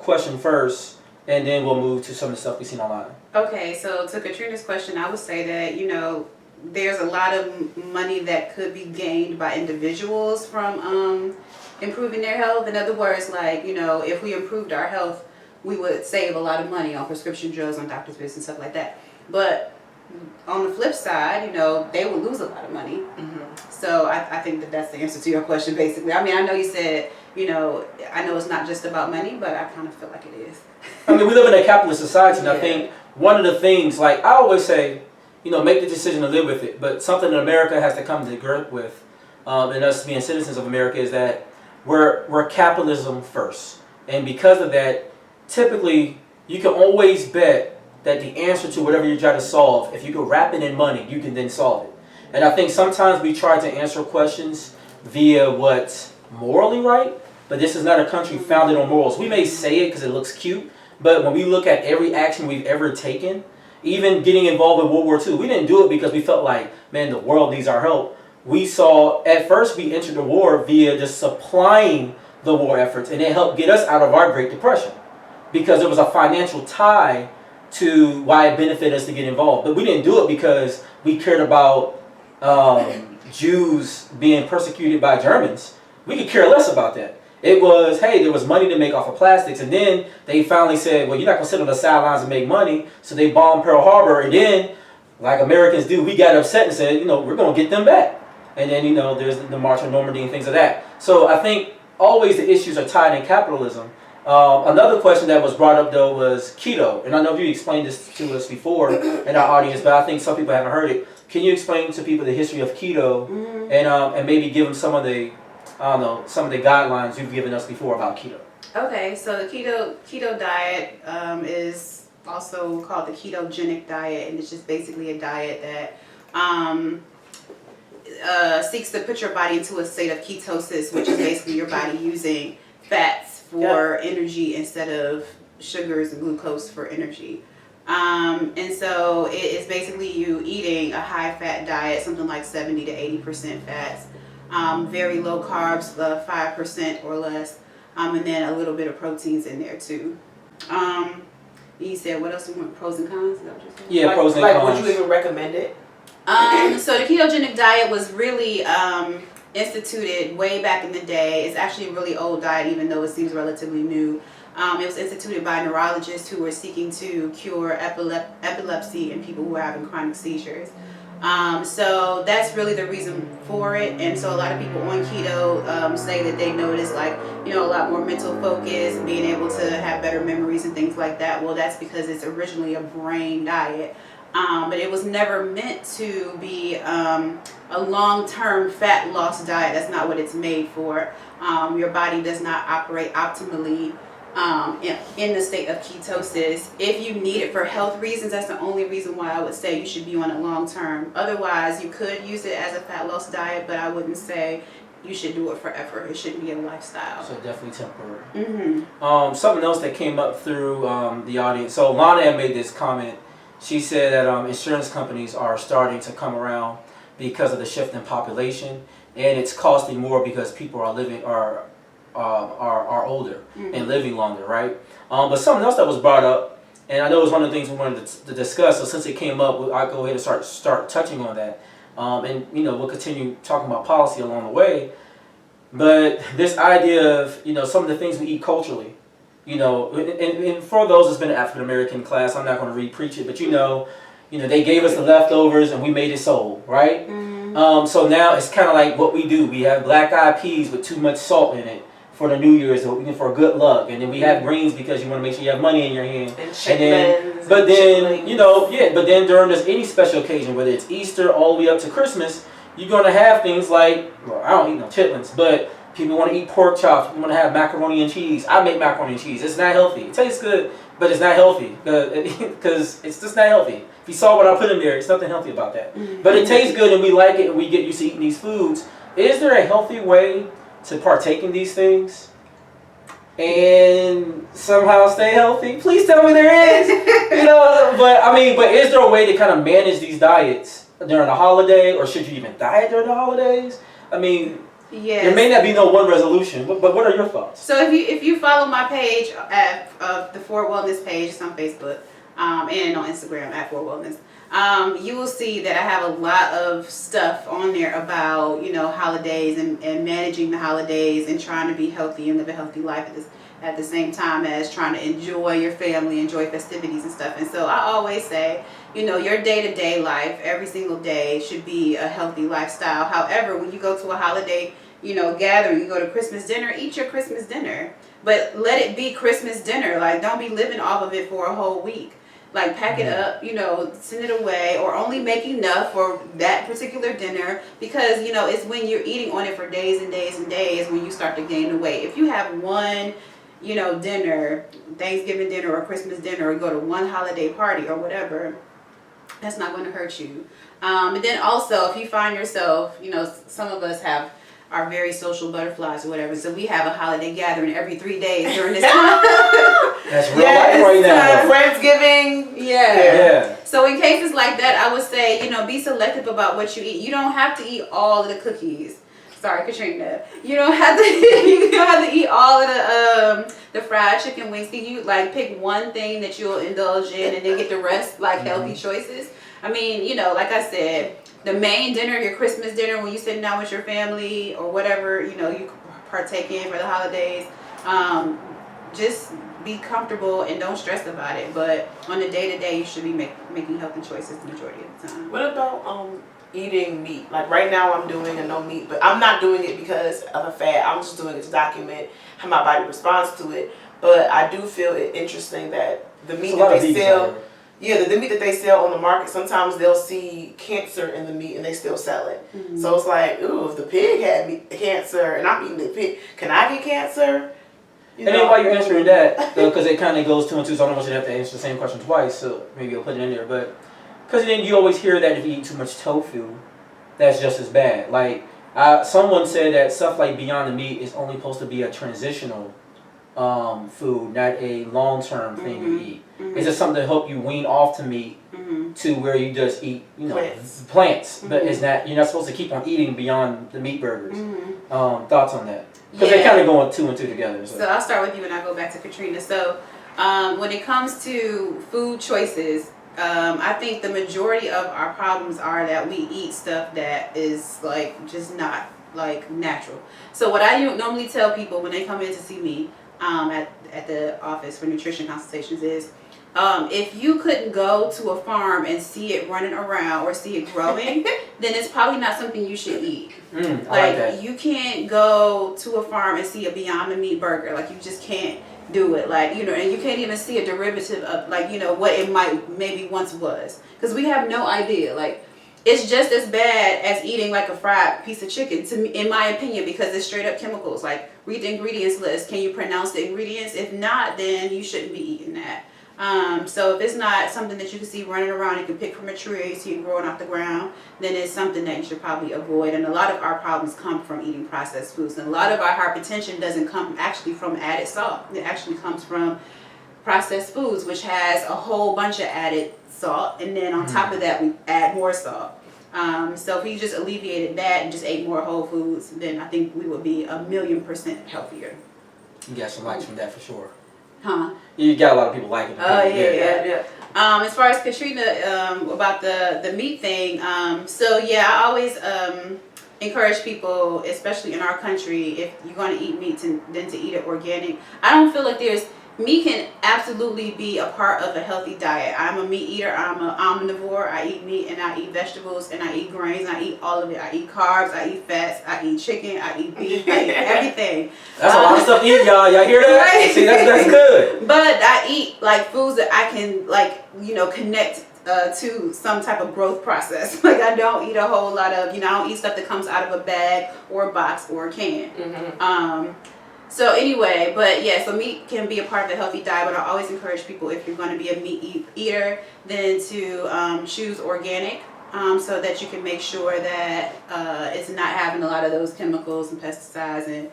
question first, and then we'll move to some of the stuff we've seen online. Okay, so to Katrina's question, I would say that, there's a lot of money that could be gained by individuals from improving their health. In other words, like, if we improved our health, we would save a lot of money on prescription drugs, on doctor's visits and stuff like that. But on the flip side, they would lose a lot of money. So I think that's the answer to your question, basically. I know you said, I know it's not just about money, but I kind of feel like it is. We live in a capitalist society, and I think one of the things, like I always say, make the decision to live with it. But something that America has to come to grip with, and us being citizens of America, is that we're capitalism first. And because of that, typically, you can always bet that the answer to whatever you try to solve, if you can wrap it in money, you can then solve it. And I think sometimes we try to answer questions via what's morally right, but this is not a country founded on morals. We may say it because it looks cute, but when we look at every action we've ever taken, even getting involved with World War II, we didn't do it because we felt like, man, the world needs our help. We saw, at first we entered the war via just supplying the war efforts, and it helped get us out of our Great Depression because there was a financial tie to why it benefited us to get involved. But we didn't do it because we cared about Jews being persecuted by Germans. We could care less about that. It was, hey, there was money to make off of plastics, and then they finally said, well, you're not going to sit on the sidelines and make money, so they bombed Pearl Harbor, and then, like Americans do, we got upset and said, we're going to get them back. And then, there's the March on Normandy and things of that. So I think always the issues are tied in capitalism. Another question that was brought up, though, was keto. And I know you explained this to us before in our audience, but I think some people haven't heard it. Can you explain to people the history of keto and maybe give them some of the guidelines you've given us before about keto? Okay, so the keto diet is also called the ketogenic diet, and it's just basically a diet that seeks to put your body into a state of ketosis, which is basically your body using fats for energy instead of sugars and glucose for energy. And so it is basically you eating a high fat diet, something like 70 to 80% fats, very low carbs, 5% or less, and then a little bit of proteins in there too. You said what else you want? Pros and cons? Is that what you said? Yeah, pros and cons. Would you even recommend it? So the ketogenic diet was really instituted way back in the day. It's actually a really old diet, even though it seems relatively new. It was instituted by neurologists who were seeking to cure epilepsy in people who are having chronic seizures. So that's really the reason for it. And so a lot of people on keto say that they notice a lot more mental focus, being able to have better memories and things like that. Well, that's because it's originally a brain diet. But it was never meant to be a long-term fat loss diet. That's not what it's made for. Your body does not operate optimally in the state of ketosis. If you need it for health reasons, that's the only reason why I would say you should be on it long-term. Otherwise, you could use it as a fat loss diet, but I wouldn't say you should do it forever. It shouldn't be a lifestyle. So definitely temporary. Something else that came up through the audience. So Lana had made this comment. She said that insurance companies are starting to come around because of the shift in population, and it's costing more because people are older and living longer, right? But something else that was brought up, and I know it was one of the things we wanted to discuss. So since it came up, I'll go ahead and start touching on that, and we'll continue talking about policy along the way. But this idea of some of the things we eat culturally. And for those that's been an African American class, I'm not going to re-preach it, but they gave us the leftovers and we made it soul, right? So now it's kind of like what we do. We have black eyed peas with too much salt in it for the New Year's, for good luck, and then we have greens because you want to make sure you have money in your hand. But then during any special occasion, whether it's Easter all the way up to Christmas, you're going to have things like, well, I don't eat no chitlins, but people want to eat pork chops. People want to have macaroni and cheese. I make macaroni and cheese. It's not healthy. It tastes good, but it's not healthy because it's just not healthy. If you saw what I put in there, it's nothing healthy about that. But it tastes good and we like it and we get used to eating these foods. Is there a healthy way to partake in these things and somehow stay healthy? Please tell me there is. But is there a way to kind of manage these diets during the holiday, or should you even diet during the holidays? Yes. There may not be no one resolution, but what are your thoughts? So if you follow my page at the For Wellness page, it's on Facebook and on Instagram at For Wellness, you will see that I have a lot of stuff on there about holidays and managing the holidays and trying to be healthy and live a healthy life at the same time as trying to enjoy your family, enjoy festivities and stuff. And so I always say, your day-to-day life, every single day should be a healthy lifestyle. However, when you go to a holiday, gathering, you go to Christmas dinner, eat your Christmas dinner. But let it be Christmas dinner. Don't be living off of it for a whole week. Like pack it up, send it away, or only make enough for that particular dinner, because it's when you're eating on it for days and days and days when you start to gain the weight. If you have one, dinner, Thanksgiving dinner or Christmas dinner, or go to one holiday party or whatever, that's not going to hurt you. And then also, if you find yourself, some of us are very social butterflies or whatever, so we have a holiday gathering every 3 days during this time. That's real life right now. Friendsgiving. Yeah. So in cases like that, I would say, be selective about what you eat. You don't have to eat all of the cookies. Sorry, Katrina. You don't have to. You don't have to eat all of the fried chicken wings. You pick one thing that you'll indulge in, and then get the rest healthy choices. I mean, like I said, the main dinner, your Christmas dinner, when you're sitting down with your family or whatever, you partake in for the holidays, just be comfortable and don't stress about it. But on the day-to-day, you should be making healthy choices the majority of the time. What about eating meat? Like right now I'm doing a no meat, but I'm not doing it because of a fad. I'm just doing it to document how my body responds to it. But I do feel it interesting that the meat that they sell, the meat that they sell on the market, sometimes they'll see cancer in the meat and they still sell it. Mm-hmm. So it's like, ooh, if the pig had cancer and I'm eating the pig, can I get cancer? And then while you're answering that, because it kind of goes 2 and 2, so I don't want you to have to answer the same question twice, so maybe I'll put it in there. But because then you always hear that if you eat too much tofu, that's just as bad. Like, someone said that stuff like Beyond the Meat is only supposed to be a transitional food, not a long-term thing you eat. Mm-hmm. It's just something to help you wean off to meat to where you just eat, plants. But it's not, you're not supposed to keep on eating beyond the meat burgers. Thoughts on that? Because they kind of go 2 and 2 together. So I'll start with you and I'll go back to Katrina. So when it comes to food choices, I think the majority of our problems are that we eat stuff that is just not natural. So what I normally tell people when they come in to see me at the office for nutrition consultations is, if you couldn't go to a farm and see it running around or see it growing, then it's probably not something you should eat. I like that. You can't go to a farm and see a Beyond the Meat burger. You just can't do it. And you can't even see a derivative of what it maybe once was, because we have no idea. It's just as bad as eating a fried piece of chicken, to me, in my opinion, because it's straight up chemicals. Read the ingredients list. Can you pronounce the ingredients? If not, then you shouldn't be eating that. So if it's not something that you can see running around, you can pick from a tree, see it growing off the ground, then it's something that you should probably avoid. And a lot of our problems come from eating processed foods. And a lot of our hypertension doesn't come actually from added salt. It actually comes from processed foods, which has a whole bunch of added salt. And then on top of that, we add more salt. So if we just alleviated that and just ate more whole foods, then I think we would be 1,000,000% healthier. You got some likes from that for sure. Huh? You got a lot of people liking it. Oh, yeah. As far as Katrina, about the meat thing, I always encourage people, especially in our country, if you're going to eat meat, then to eat it organic. I don't feel like meat can absolutely be a part of a healthy diet. I'm a meat eater. I'm an omnivore. I eat meat and I eat vegetables and I eat grains. I eat all of it. I eat carbs. I eat fats. I eat chicken. I eat beef. I eat everything. That's a lot of stuff to eat, y'all. Y'all hear that? Right? See, that's good. But I eat foods that I can connect to some type of growth process. I don't eat a whole lot of, I don't eat stuff that comes out of a bag or a box or a can. So anyway, so meat can be a part of the healthy diet, but I always encourage people, if you're going to be a meat eater, then to choose organic, so that you can make sure that it's not having a lot of those chemicals and pesticides and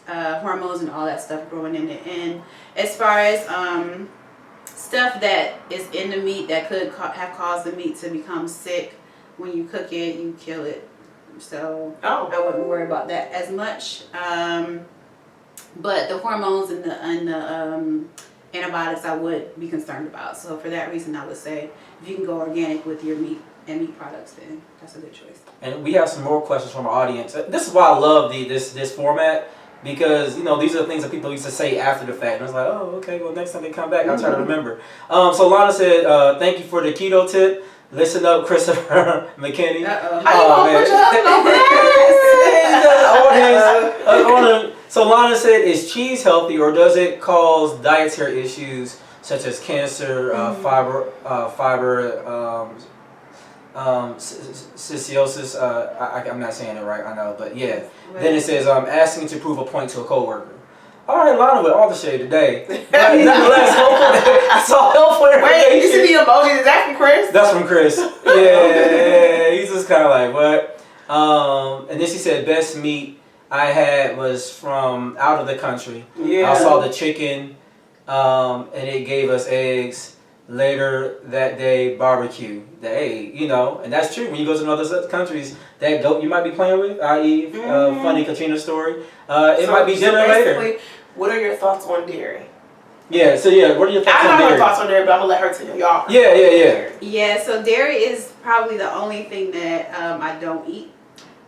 hormones and all that stuff growing in it. And as far as stuff that is in the meat that could have caused the meat to become sick, when you cook it, you kill it. So I wouldn't worry about that as much. But the hormones and the antibiotics I would be concerned about. So for that reason, I would say if you can go organic with your meat and meat products, then that's a good choice. And we have some more questions from our audience. This is why I love this format, because these are the things that people used to say after the fact. And I was like, oh, okay, well, next time they come back, I'll try to remember. So Lana said, thank you for the keto tip. Listen up, Christopher McKinney. So Lana said, is cheese healthy or does it cause dietary issues? such as cancer, cystitis. I'm not saying it right, I know, but yeah. Right. Then it says asking to prove a point to a coworker. All right, Lana with all the shade today. But nonetheless, hopefully, it's all helpful information. Wait, you see the emoji? Is that from Chris? That's from Chris. Yeah, he's just kind of like, what? And then she said, best meat I had was from out of the country. Yeah. I saw the chicken, and it gave us eggs. Later that day, barbecue. And that's true. When you go to other countries, that goat you might be playing with, i.e., funny Katrina story, it might be dinner later. What are your thoughts on dairy? Yeah, what are your thoughts on I dairy? know her thoughts on dairy, but I'm going to let her tell y'all. Yeah. Yeah, so dairy is probably the only thing that I don't eat.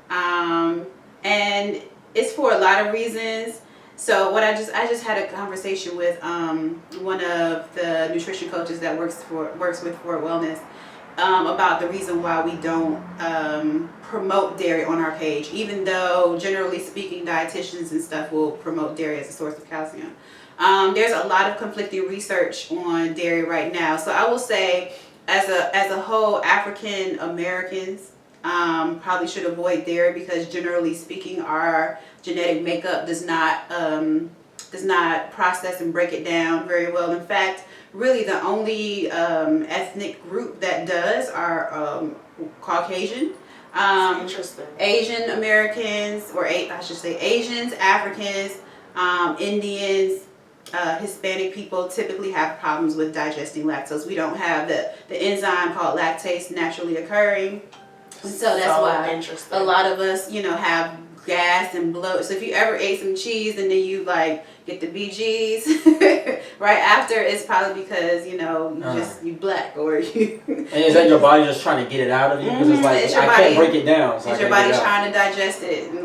And it's for a lot of reasons. So I just had a conversation with one of the nutrition coaches that works with Fort Wellness about the reason why we don't promote dairy on our page, even though generally speaking dietitians and stuff will promote dairy as a source of calcium. There's a lot of conflicting research on dairy right now. So I will say as a whole, African Americans probably should avoid dairy because generally speaking our genetic makeup does not process and break it down very well. In fact, really the only ethnic group that does are Caucasian, Interesting. Asian Americans, or I should say Asians, Africans, Indians, Hispanic people typically have problems with digesting lactose. We don't have the enzyme called lactase naturally occurring. So that's why a lot of us, have gas and bloat. So if you ever ate some cheese and then you get the BGs right after, it's probably because you black or you. And is that your body just trying to get it out of you? Because it's I can't break it down. So it's your body trying to digest it, and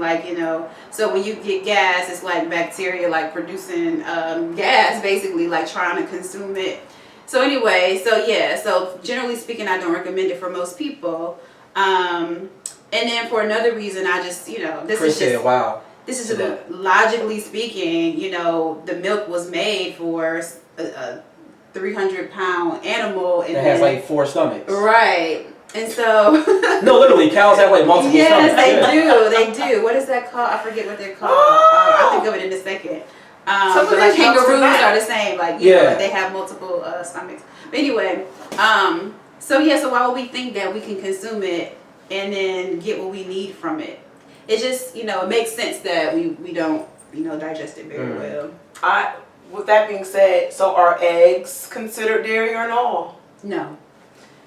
So when you get gas, it's like bacteria producing gas, basically trying to consume it. So anyway, so generally speaking, I don't recommend it for most people. And then for another reason, I just, Chris said, wow. This is logically speaking, the milk was made for a 300-pound animal. And it has 4 stomachs. Right. And so. No, literally, cows have multiple stomachs. Yes, they do. What is that called? I forget what they're called. I'll think of it in a second. But kangaroos are the same. They have multiple stomachs. But anyway, so why would we think that we can consume it and then get what we need from it? It just, it makes sense that we don't, digest it very well. With that being said, so are eggs considered dairy or no? No.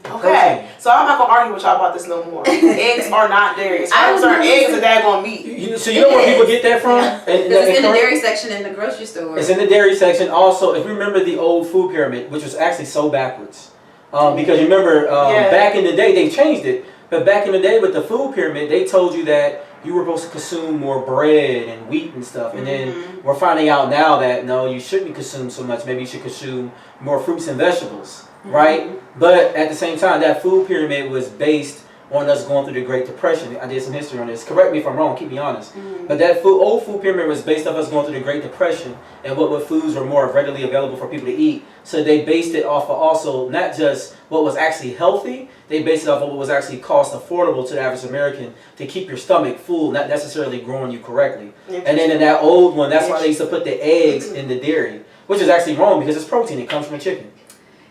Okay, so I'm not gonna argue with y'all about this no more. Eggs are not dairy. As far as our eggs are daggone meat. So you know where people get that from? Because it's in the dairy section in the grocery store. It's in the dairy section. Also, if you remember the old food pyramid, which was actually so backwards. Because you remember back in the day, they changed it. But back in the day with the food pyramid, they told you that you were supposed to consume more bread and wheat and stuff. And then we're finding out now that no, you shouldn't consume so much. Maybe you should consume more fruits and vegetables, right? But at the same time, that food pyramid was based on us going through the Great Depression. I did some history on this. Correct me if I'm wrong, keep me honest. But that old food pyramid was based off us going through the Great Depression and what foods were more readily available for people to eat. So they based it off of also not just what was actually healthy, they based it off of what was actually cost affordable to the average American to keep your stomach full, not necessarily growing you correctly. And then in that old one, that's why they used to put the eggs in the dairy, which is actually wrong because it's protein. It comes from a chicken.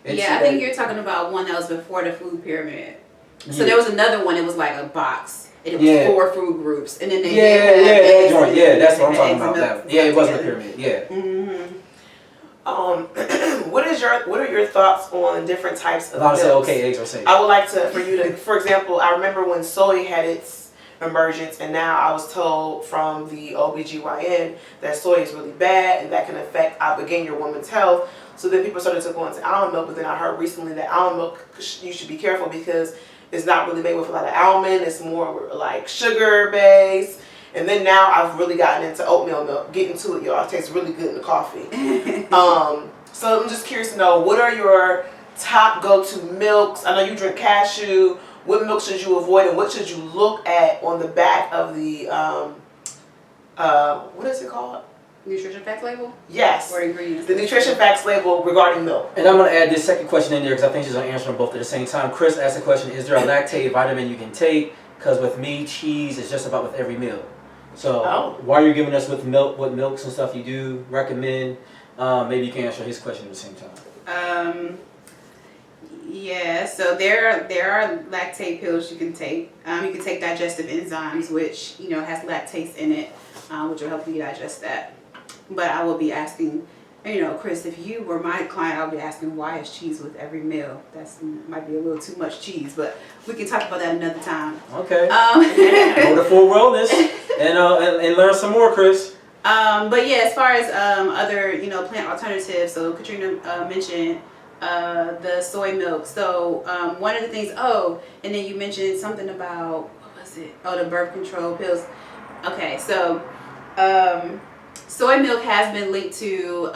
I think you're talking about one that was before the food pyramid. So there was another one. It was like a box, and it was 4 food groups, and then they that's what I'm talking about. It wasn't a pyramid. What are your thoughts on different types of milks? Eggs are safe. I would like for you to, for example, I remember when soy had its emergence, and now I was told from the OBGYN that soy is really bad and that can affect, again, your woman's health. So then people started to go into almond milk, but then I heard recently that almond milk, you should be careful because it's not really made with a lot of almond. It's more like sugar based. And then now I've really gotten into oatmeal milk. Get into it, y'all. It tastes really good in the coffee. So I'm just curious to know, what are your top go-to milks? I know you drink cashew. What milk should you avoid, and what should you look at on the back of the, what is it called? nutrition facts label Yes. or ingredients? The nutrition facts label regarding milk. And I'm going to add this second question in there because I think she's going to answer them both at the same time. Chris asked the question, is there a lactate vitamin you can take? Because with me, cheese is just about with every meal. So while you're giving us with milk, what milks and stuff you do recommend, maybe you can answer his question at the same time. Yeah, so there are lactate pills you can take. You can take digestive enzymes, which has lactase in it, which will help you digest that. But I will be asking, Chris, if you were my client, I'll be asking why is cheese with every meal? That might be a little too much cheese, but we can talk about that another time. Okay. Go to full wellness and learn some more, Chris. But yeah, as far as other plant alternatives, so Katrina mentioned the soy milk. So one of the things. And then you mentioned something about what was it? Oh, the birth control pills. Okay, so soy milk has been linked to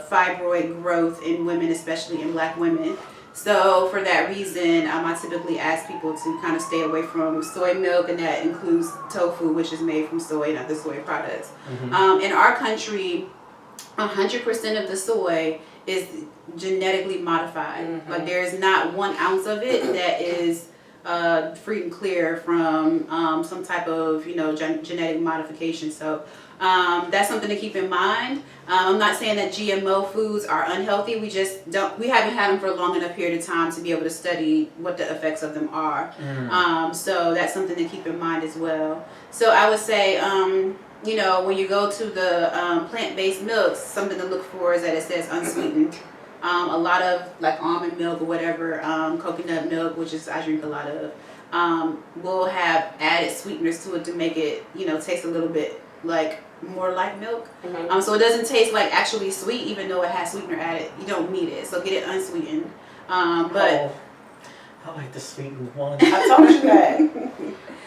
fibroid growth in women, especially in Black women. So for that reason, I typically ask people to kind of stay away from soy milk, and that includes tofu, which is made from soy and other soy products. Mm-hmm. In our country, 100% of the soy is genetically modified. Mm-hmm. Like there is not 1 ounce of it that is free and clear from some type of genetic modification. So that's something to keep in mind. I'm not saying that GMO foods are unhealthy. We haven't had them for a long enough period of time to be able to study what the effects of them are. So that's something to keep in mind as well. So I would say, when you go to the plant-based milks, something to look for is that it says unsweetened. A lot of like almond milk or whatever, coconut milk, which is I drink a lot of, will have added sweeteners to it to make it, taste a little bit like more like milk. Mm-hmm. So it doesn't taste like actually sweet, even though it has sweetener added. You don't need it, so get it unsweetened. But I like the sweetened one. I told you that.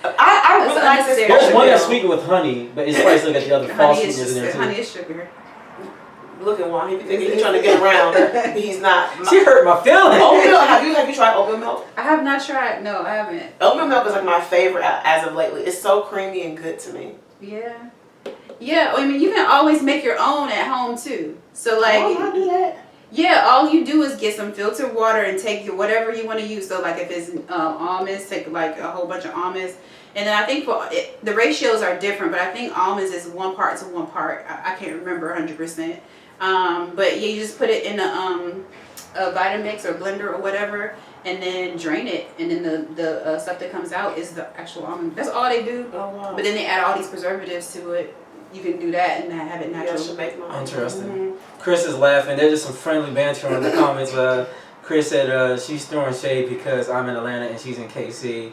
I really like this. There's one that's sweetened with honey, but it's probably still got the other false sweeteners in there too. Honey is sugar. Look at Juan. He thinking he's trying to get around, but he's not. She hurt my feelings. Oatmeal. Have you tried oatmeal milk? I have not tried. No, I haven't. Oatmeal milk is like my favorite as of lately. It's so creamy and good to me. Yeah. Yeah. I mean, you can always make your own at home too. So like. Oh, I do that. Yeah, all you do is get some filtered water and take whatever you want to use. So like if it's almonds, take like a whole bunch of almonds. And then I think the ratios are different, but I think almonds is 1 part to 1 part. I can't remember 100%. But yeah, you just put it in a Vitamix or blender or whatever, and then drain it. And then the stuff that comes out is the actual almond. That's all they do. Oh, wow. But then they add all these preservatives to it. You can do that and have it natural. Interesting. Mm-hmm. Chris is laughing. There's just some friendly banter in the comments. Chris said she's throwing shade because I'm in Atlanta and she's in KC.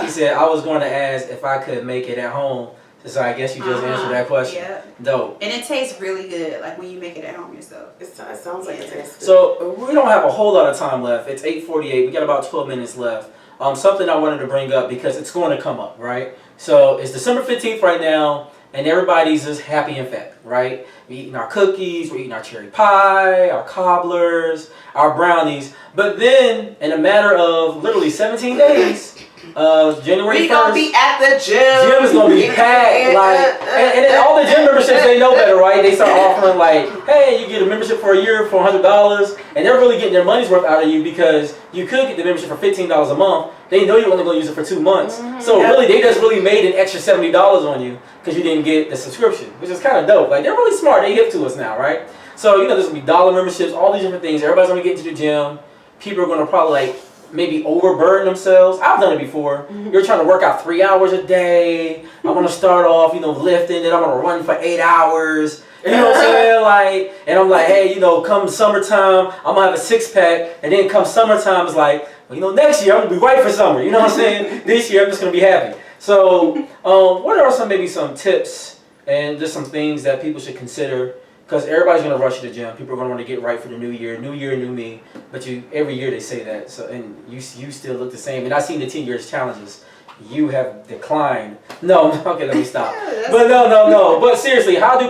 She said I was going to ask if I could make it at home. So I guess you just answered that question. Yeah. Dope. And it tastes really good, like when you make it at home yourself. It sounds like it tastes good. So we don't have a whole lot of time left. It's 8:48. We got about 12 minutes left. Something I wanted to bring up because it's going to come up, right? So it's December 15th right now, and everybody's just happy and fat, right? We're eating our cookies, we're eating our cherry pie, our cobblers, our brownies. But then, in a matter of literally 17 days, January 1st, we gonna be at the gym. Gym is gonna be packed, like, and then all the gym memberships, they know better, right? They start offering like, hey, you get a membership for a year for $100, and they're really getting their money's worth out of you because you could get the membership for $15 a month. They know you're only gonna use it for 2 months, so really they just really made an extra $70 on you because you didn't get the subscription, which is kind of dope. Like they're really smart. They hip to us now, right? So there's gonna be dollar memberships, all these different things. Everybody's gonna get into the gym. People are gonna probably like maybe overburden themselves. I've done it before. You're trying to work out 3 hours a day. I want to start off, lifting, then I'm gonna run for 8 hours. You know what I'm saying? Like, and I'm like, hey, come summertime, I'm gonna have a 6-pack, and then come summertime, it's like, well, next year I'm gonna be right for summer. You know what I'm saying? This year I'm just gonna be happy. So, what are some tips and just some things that people should consider? Because everybody's gonna rush to the gym. People are gonna want to get right for the new year, new me. But every year they say that. So, and you still look the same. And I've seen the 10 years challenges. You have declined. No, okay, let me stop. But no. But seriously, how do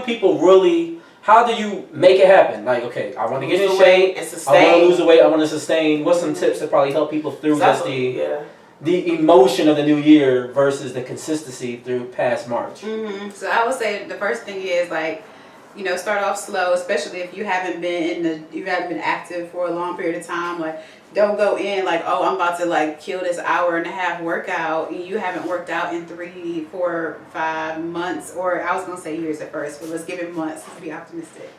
you make it happen? Like, okay, I want to get in shape. I want to lose the weight. I want to sustain. What's some tips that probably help people through the emotion of the new year versus the consistency through past March? So I would say the first thing is like, start off slow, especially if you haven't been active for a long period of time. Like, don't go in like, oh, I'm about to like kill this hour and a half workout. You haven't worked out in 3, 4, 5 months, or I was gonna say years at first, but let's give it months. Let's be optimistic.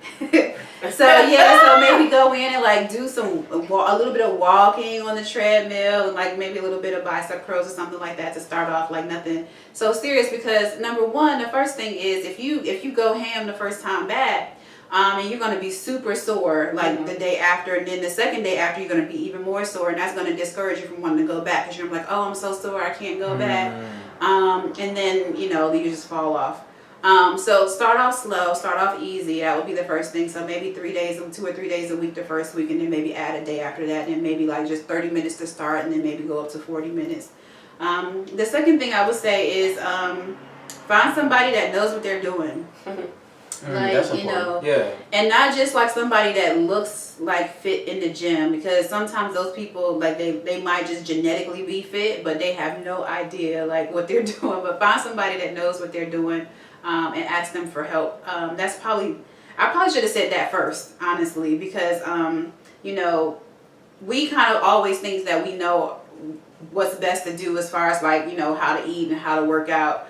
So maybe go in and like do a little bit of walking on the treadmill, and like maybe a little bit of bicep curls or something like that to start off. Like nothing so serious, because number one, the first thing is if you go ham the first time back. And you're going to be super sore like the day after, and then the second day after you're going to be even more sore, and that's going to discourage you from wanting to go back because you're like, oh, I'm so sore, I can't go back. And then you just fall off. So start off slow, start off easy. That would be the first thing. So maybe 2 or 3 days a week the first week, and then maybe add a day after that, and maybe like just 30 minutes to start, and then maybe go up to 40 minutes. The second thing I would say is find somebody that knows what they're doing. Like, and not just like somebody that looks like fit in the gym, because sometimes those people like they might just genetically be fit, but they have no idea like what they're doing. But find somebody that knows what they're doing, and ask them for help. I probably should have said that first, honestly, because we kind of always think that we know what's best to do as far as like how to eat and how to work out.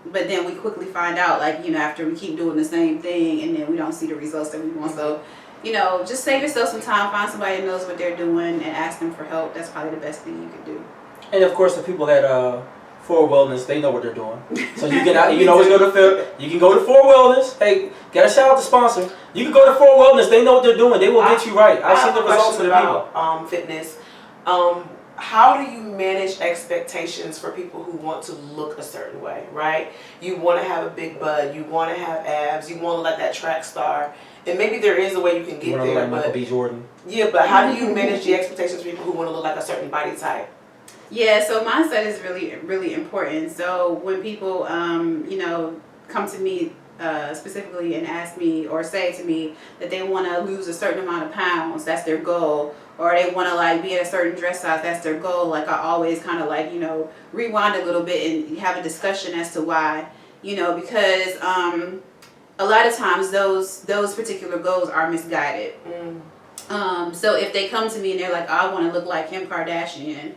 But then we quickly find out, like, after we keep doing the same thing, and then we don't see the results that we want. So, just save yourself some time, find somebody that knows what they're doing, and ask them for help. That's probably the best thing you can do. And of course, the people that For Wellness, they know what they're doing. So you can always go to you can go to For Wellness. Hey, gotta shout out the sponsor. You can go to For Wellness. They know what they're doing. They will get you right. I've seen the results of the people. Fitness. How do you manage expectations for people who want to look a certain way, right? You want to have a big butt, you want to have abs, you want to like that track star, and maybe there is a way you can get there. Like Michael B. Jordan. Yeah, but how do you manage the expectations for people who want to look like a certain body type? Yeah, so mindset is really, really important. So when people, come to me specifically and ask me or say to me that they want to lose a certain amount of pounds, that's their goal, or they want to like be at a certain dress size, that's their goal. Like I always kind of like, rewind a little bit and have a discussion as to why, because a lot of times those particular goals are misguided. So if they come to me and they're like, I want to look like Kim Kardashian,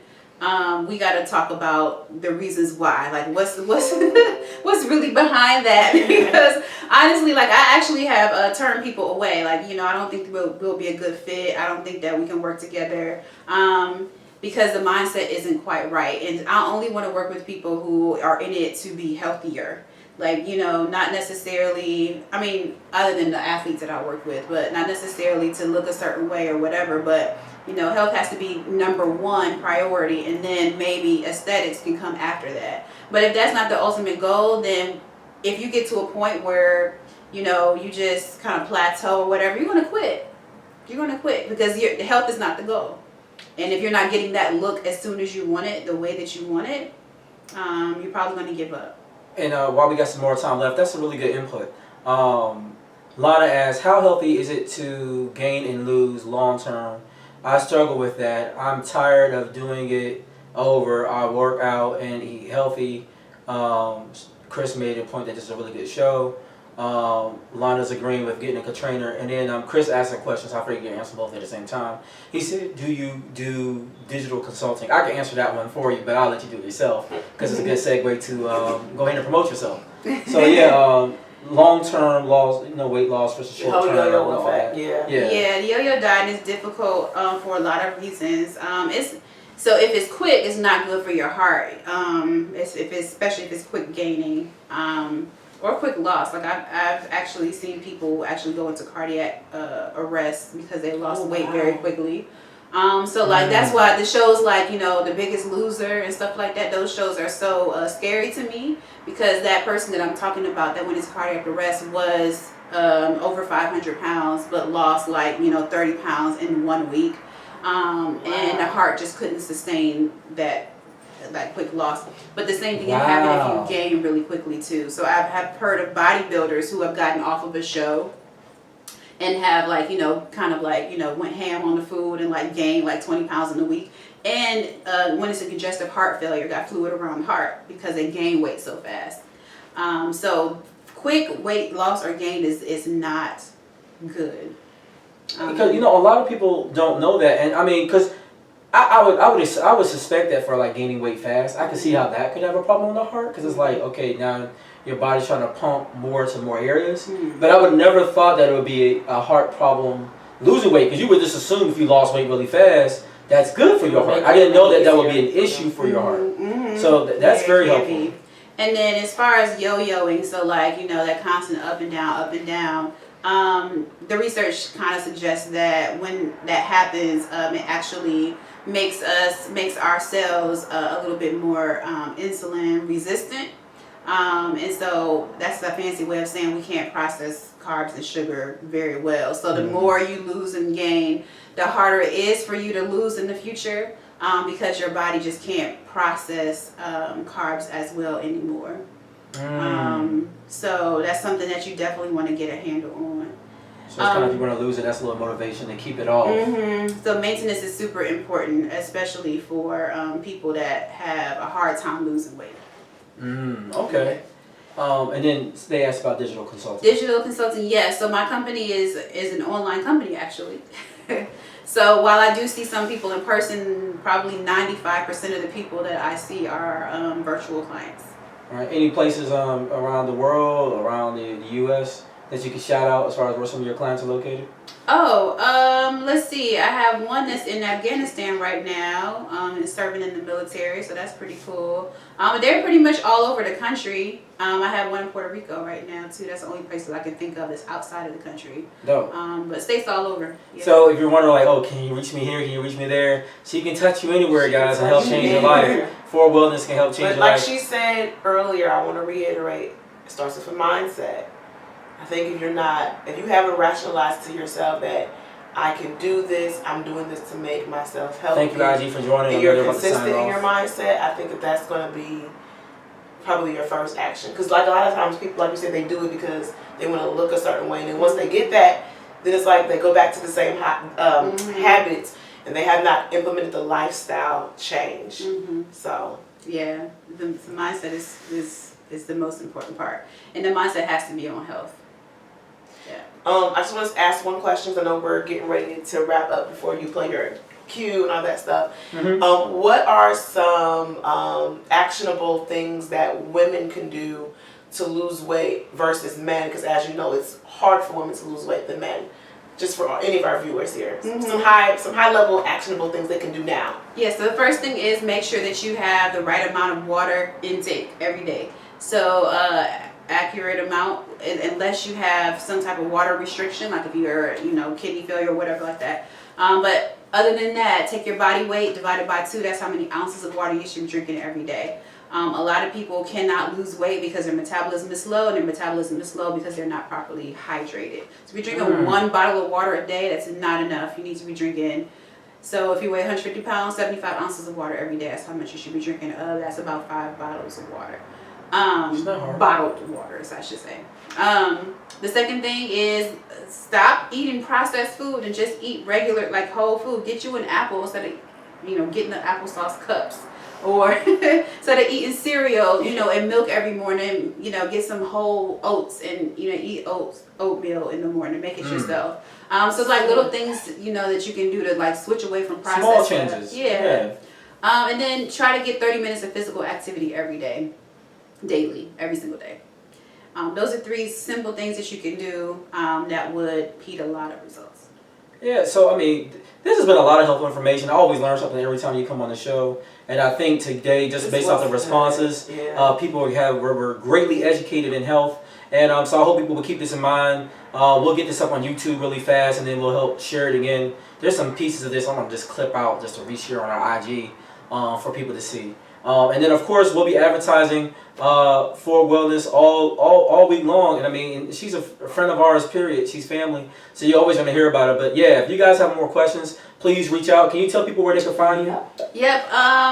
we got to talk about the reasons why, like what's really behind that. Because honestly, like I actually have turned people away. Like, I don't think we'll be a good fit. I don't think that we can work together, because the mindset isn't quite right. And I only want to work with people who are in it to be healthier. Like, not necessarily, other than the athletes that I work with, but not necessarily to look a certain way or whatever, but health has to be number one priority, and then maybe aesthetics can come after that. But if that's not the ultimate goal, then if you get to a point where, you just kind of plateau or whatever, you're going to quit. You're going to quit because the health is not the goal. And if you're not getting that look as soon as you want it, the way that you want it, you're probably going to give up. And while we got some more time left, that's a really good input. Lana asks, how healthy is it to gain and lose long term? I struggle with that. I'm tired of doing it over. I work out and eat healthy. Chris made a point that this is a really good show. Lana's agreeing with getting a trainer. And then Chris asked a question, so I figured you can answer both at the same time. He said, do you do digital consulting? I can answer that one for you, but I'll let you do it yourself because it's a good segue to go ahead and promote yourself. So yeah, long-term loss, weight loss versus short-term. Yo-yo effect, yeah. The yo-yo diet is difficult for a lot of reasons. So if it's quick, it's not good for your heart. Especially if it's quick gaining or quick loss. Like I've actually seen people actually go into cardiac arrest because they lost weight very quickly. So like that's why the shows like The Biggest Loser and stuff like that, those shows are so scary to me, because that person that I'm talking about that went into cardiac arrest was over 500 pounds but lost like 30 pounds in 1 week, and the heart just couldn't sustain that quick loss. But the same thing can happen if you gain really quickly too. So I've heard of bodybuilders who have gotten off of a show and have went ham on the food and gained 20 pounds in a week, And when it's a congestive heart failure, got fluid around the heart because they gain weight so fast. So quick weight loss or gain is not good. Because a lot of people don't know that, and I mean, because I would suspect that for like gaining weight fast, I can see how that could have a problem with the heart, because it's like, okay, now your body's trying to pump more to more areas, but I would never thought that it would be a heart problem losing weight, because you would just assume if you lost weight really fast, that's good for your heart. I didn't know that would be an issue for your heart. So that's very helpful. And then as far as yo-yoing, so like, that constant up and down, the research kind of suggests that when that happens, it actually makes our cells a little bit more insulin resistant. And so that's a fancy way of saying we can't process carbs and sugar very well. So the more you lose and gain, the harder it is for you to lose in the future, because your body just can't process carbs as well anymore. So that's something that you definitely want to get a handle on. So it's kind of, if you want to lose it, that's a little motivation to keep it off. So maintenance is super important, especially for people that have a hard time losing weight. Okay. And then they asked about digital consulting. Digital consulting, yes. So my company is an online company, actually. So while I do see some people in person, probably 95% of the people that I see are virtual clients. All right. Any places around the world, around the U.S. that you can shout out as far as where some of your clients are located? Let's see. I have one that's in Afghanistan right now, and serving in the military, so that's pretty cool. They're pretty much all over the country. I have one in Puerto Rico right now too. That's the only place that I can think of that's outside of the country. Dope. But states all over. Yeah. So if you're wondering, like, oh, can you reach me here? Can you reach me there? She can touch you anywhere, guys, and help change your life. For Wellness can help change your life. Like she said earlier, I want to reiterate, it starts with a mindset. I think if you haven't rationalized to yourself that I can do this, I'm doing this to make myself healthy. Thank you, IG, for joining. And you're consistent in your mindset, I think that's going to be probably your first action. Because like a lot of times people, like you said, they do it because they want to look a certain way. And then once they get that, then it's like they go back to the same habits, and they have not implemented the lifestyle change. So yeah, the mindset is the most important part. And the mindset has to be on health. Yeah. I just want to ask one question, because I know we're getting ready to wrap up before you play your cue and all that stuff. What are some actionable things that women can do to lose weight versus men? Because as you know, it's hard for women to lose weight than men. Just for any of our viewers here, some high level actionable things they can do now. Yeah. So the first thing is make sure that you have the right amount of water intake every day. So accurate amount, unless you have some type of water restriction, like if you're kidney failure or whatever like that. But other than that, take your body weight divided by 2. That's how many ounces of water you should be drinking every day. A lot of people cannot lose weight because their metabolism is slow, and their metabolism is slow because they're not properly hydrated. So if you're drinking 1 bottle of water a day, that's not enough. You need to be drinking. So if you weigh 150 pounds, 75 ounces of water every day, that's how much you should be drinking of. That's about 5 bottles of water. Bottled waters, I should say. The second thing is stop eating processed food and just eat regular, like whole food. Get you an apple instead of, getting the applesauce cups, or instead of eating cereal, and milk every morning. Get some whole oats and eat oatmeal in the morning. Make it yourself. So it's like little things that you can do to like switch away from processed. Small changes. Yeah. And then try to get 30 minutes of physical activity every day. Daily, every single day. Those are 3 simple things that you can do that would repeat a lot of results. Yeah, so I mean, this has been a lot of helpful information. I always learn something every time you come on the show, and I think today, just based off the responses, people were greatly educated in health, and so I hope people will keep this in mind. We'll get this up on YouTube really fast, and then we'll help share it again. There's some pieces of this I'm gonna just clip out just to reshare on our IG for people to see. And then of course we'll be advertising for Wellness all week long. And I mean, she's a friend of ours, period. She's family, so you're always going to hear about it. But yeah, if you guys have more questions, please reach out. Can you tell people where they can find you? Yep.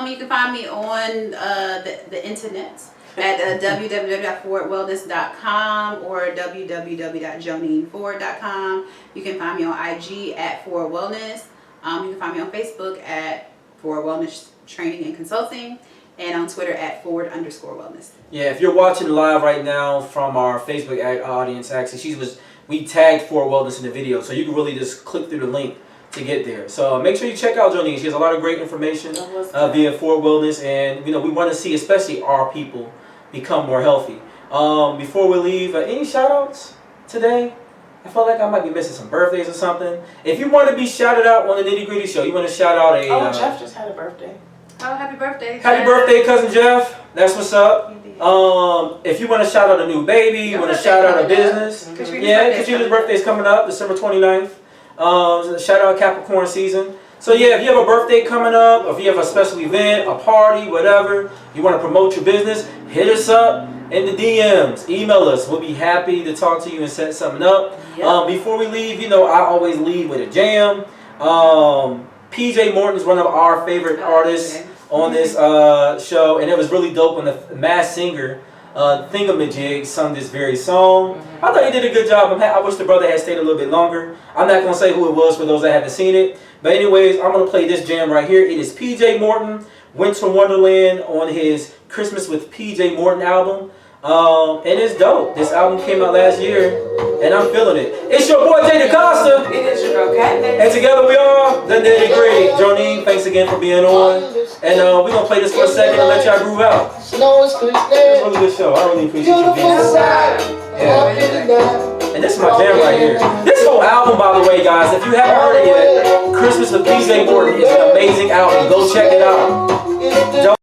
You can find me on the internet at www.forwardwellness.com or www.joneneford.com. You can find me on IG at Forward Wellness. You can find me on Facebook at for wellness training and consulting, and on Twitter at @forward_wellness. Yeah, if you're watching live right now from our Facebook audience, actually, we tagged Forward Wellness in the video, so you can really just click through the link to get there. So make sure you check out Jonene. She has a lot of great information via Forward Wellness, and we want to see especially our people become more healthy. Before we leave, any shout outs today? I feel like I might be missing some birthdays or something. If you want to be shouted out on the Nitty Gritty Show, you want to shout out a... Jeff just had a birthday. Oh, happy birthday. Happy birthday, Cousin Jeff. That's what's up. If you want to shout out a new baby, you want to shout out a business. Katrina's birthday is coming up, December 29th. Shout out Capricorn season. So yeah, if you have a birthday coming up, or if you have a special event, a party, whatever, you want to promote your business, hit us up in the DMs. Email us. We'll be happy to talk to you and set something up. Yep. Before we leave, I always leave with a jam. PJ Morton is one of our favorite artists on this show, and it was really dope when the Masked Singer Thingamajig sung this very song. I thought he did a good job. I wish the brother had stayed a little bit longer. I'm not going to say who it was for those that haven't seen it. But anyways, I'm going to play this jam right here. It is PJ Morton, Winter Wonderland, on his Christmas with PJ Morton album. And it's dope. This album came out last year, and I'm feeling it. It's your boy, Jay DaCosta. It is your girl, Cat. And together we are the Nitty Gritty. Jonene, thanks again for being on. And we're going to play this for a second and let y'all groove out. It's a really good show. I really appreciate you being here. Yeah. And this is my jam right here. This whole album, by the way, guys, if you haven't heard it yet, Christmas with PJ Morton is an amazing album. Go check it out.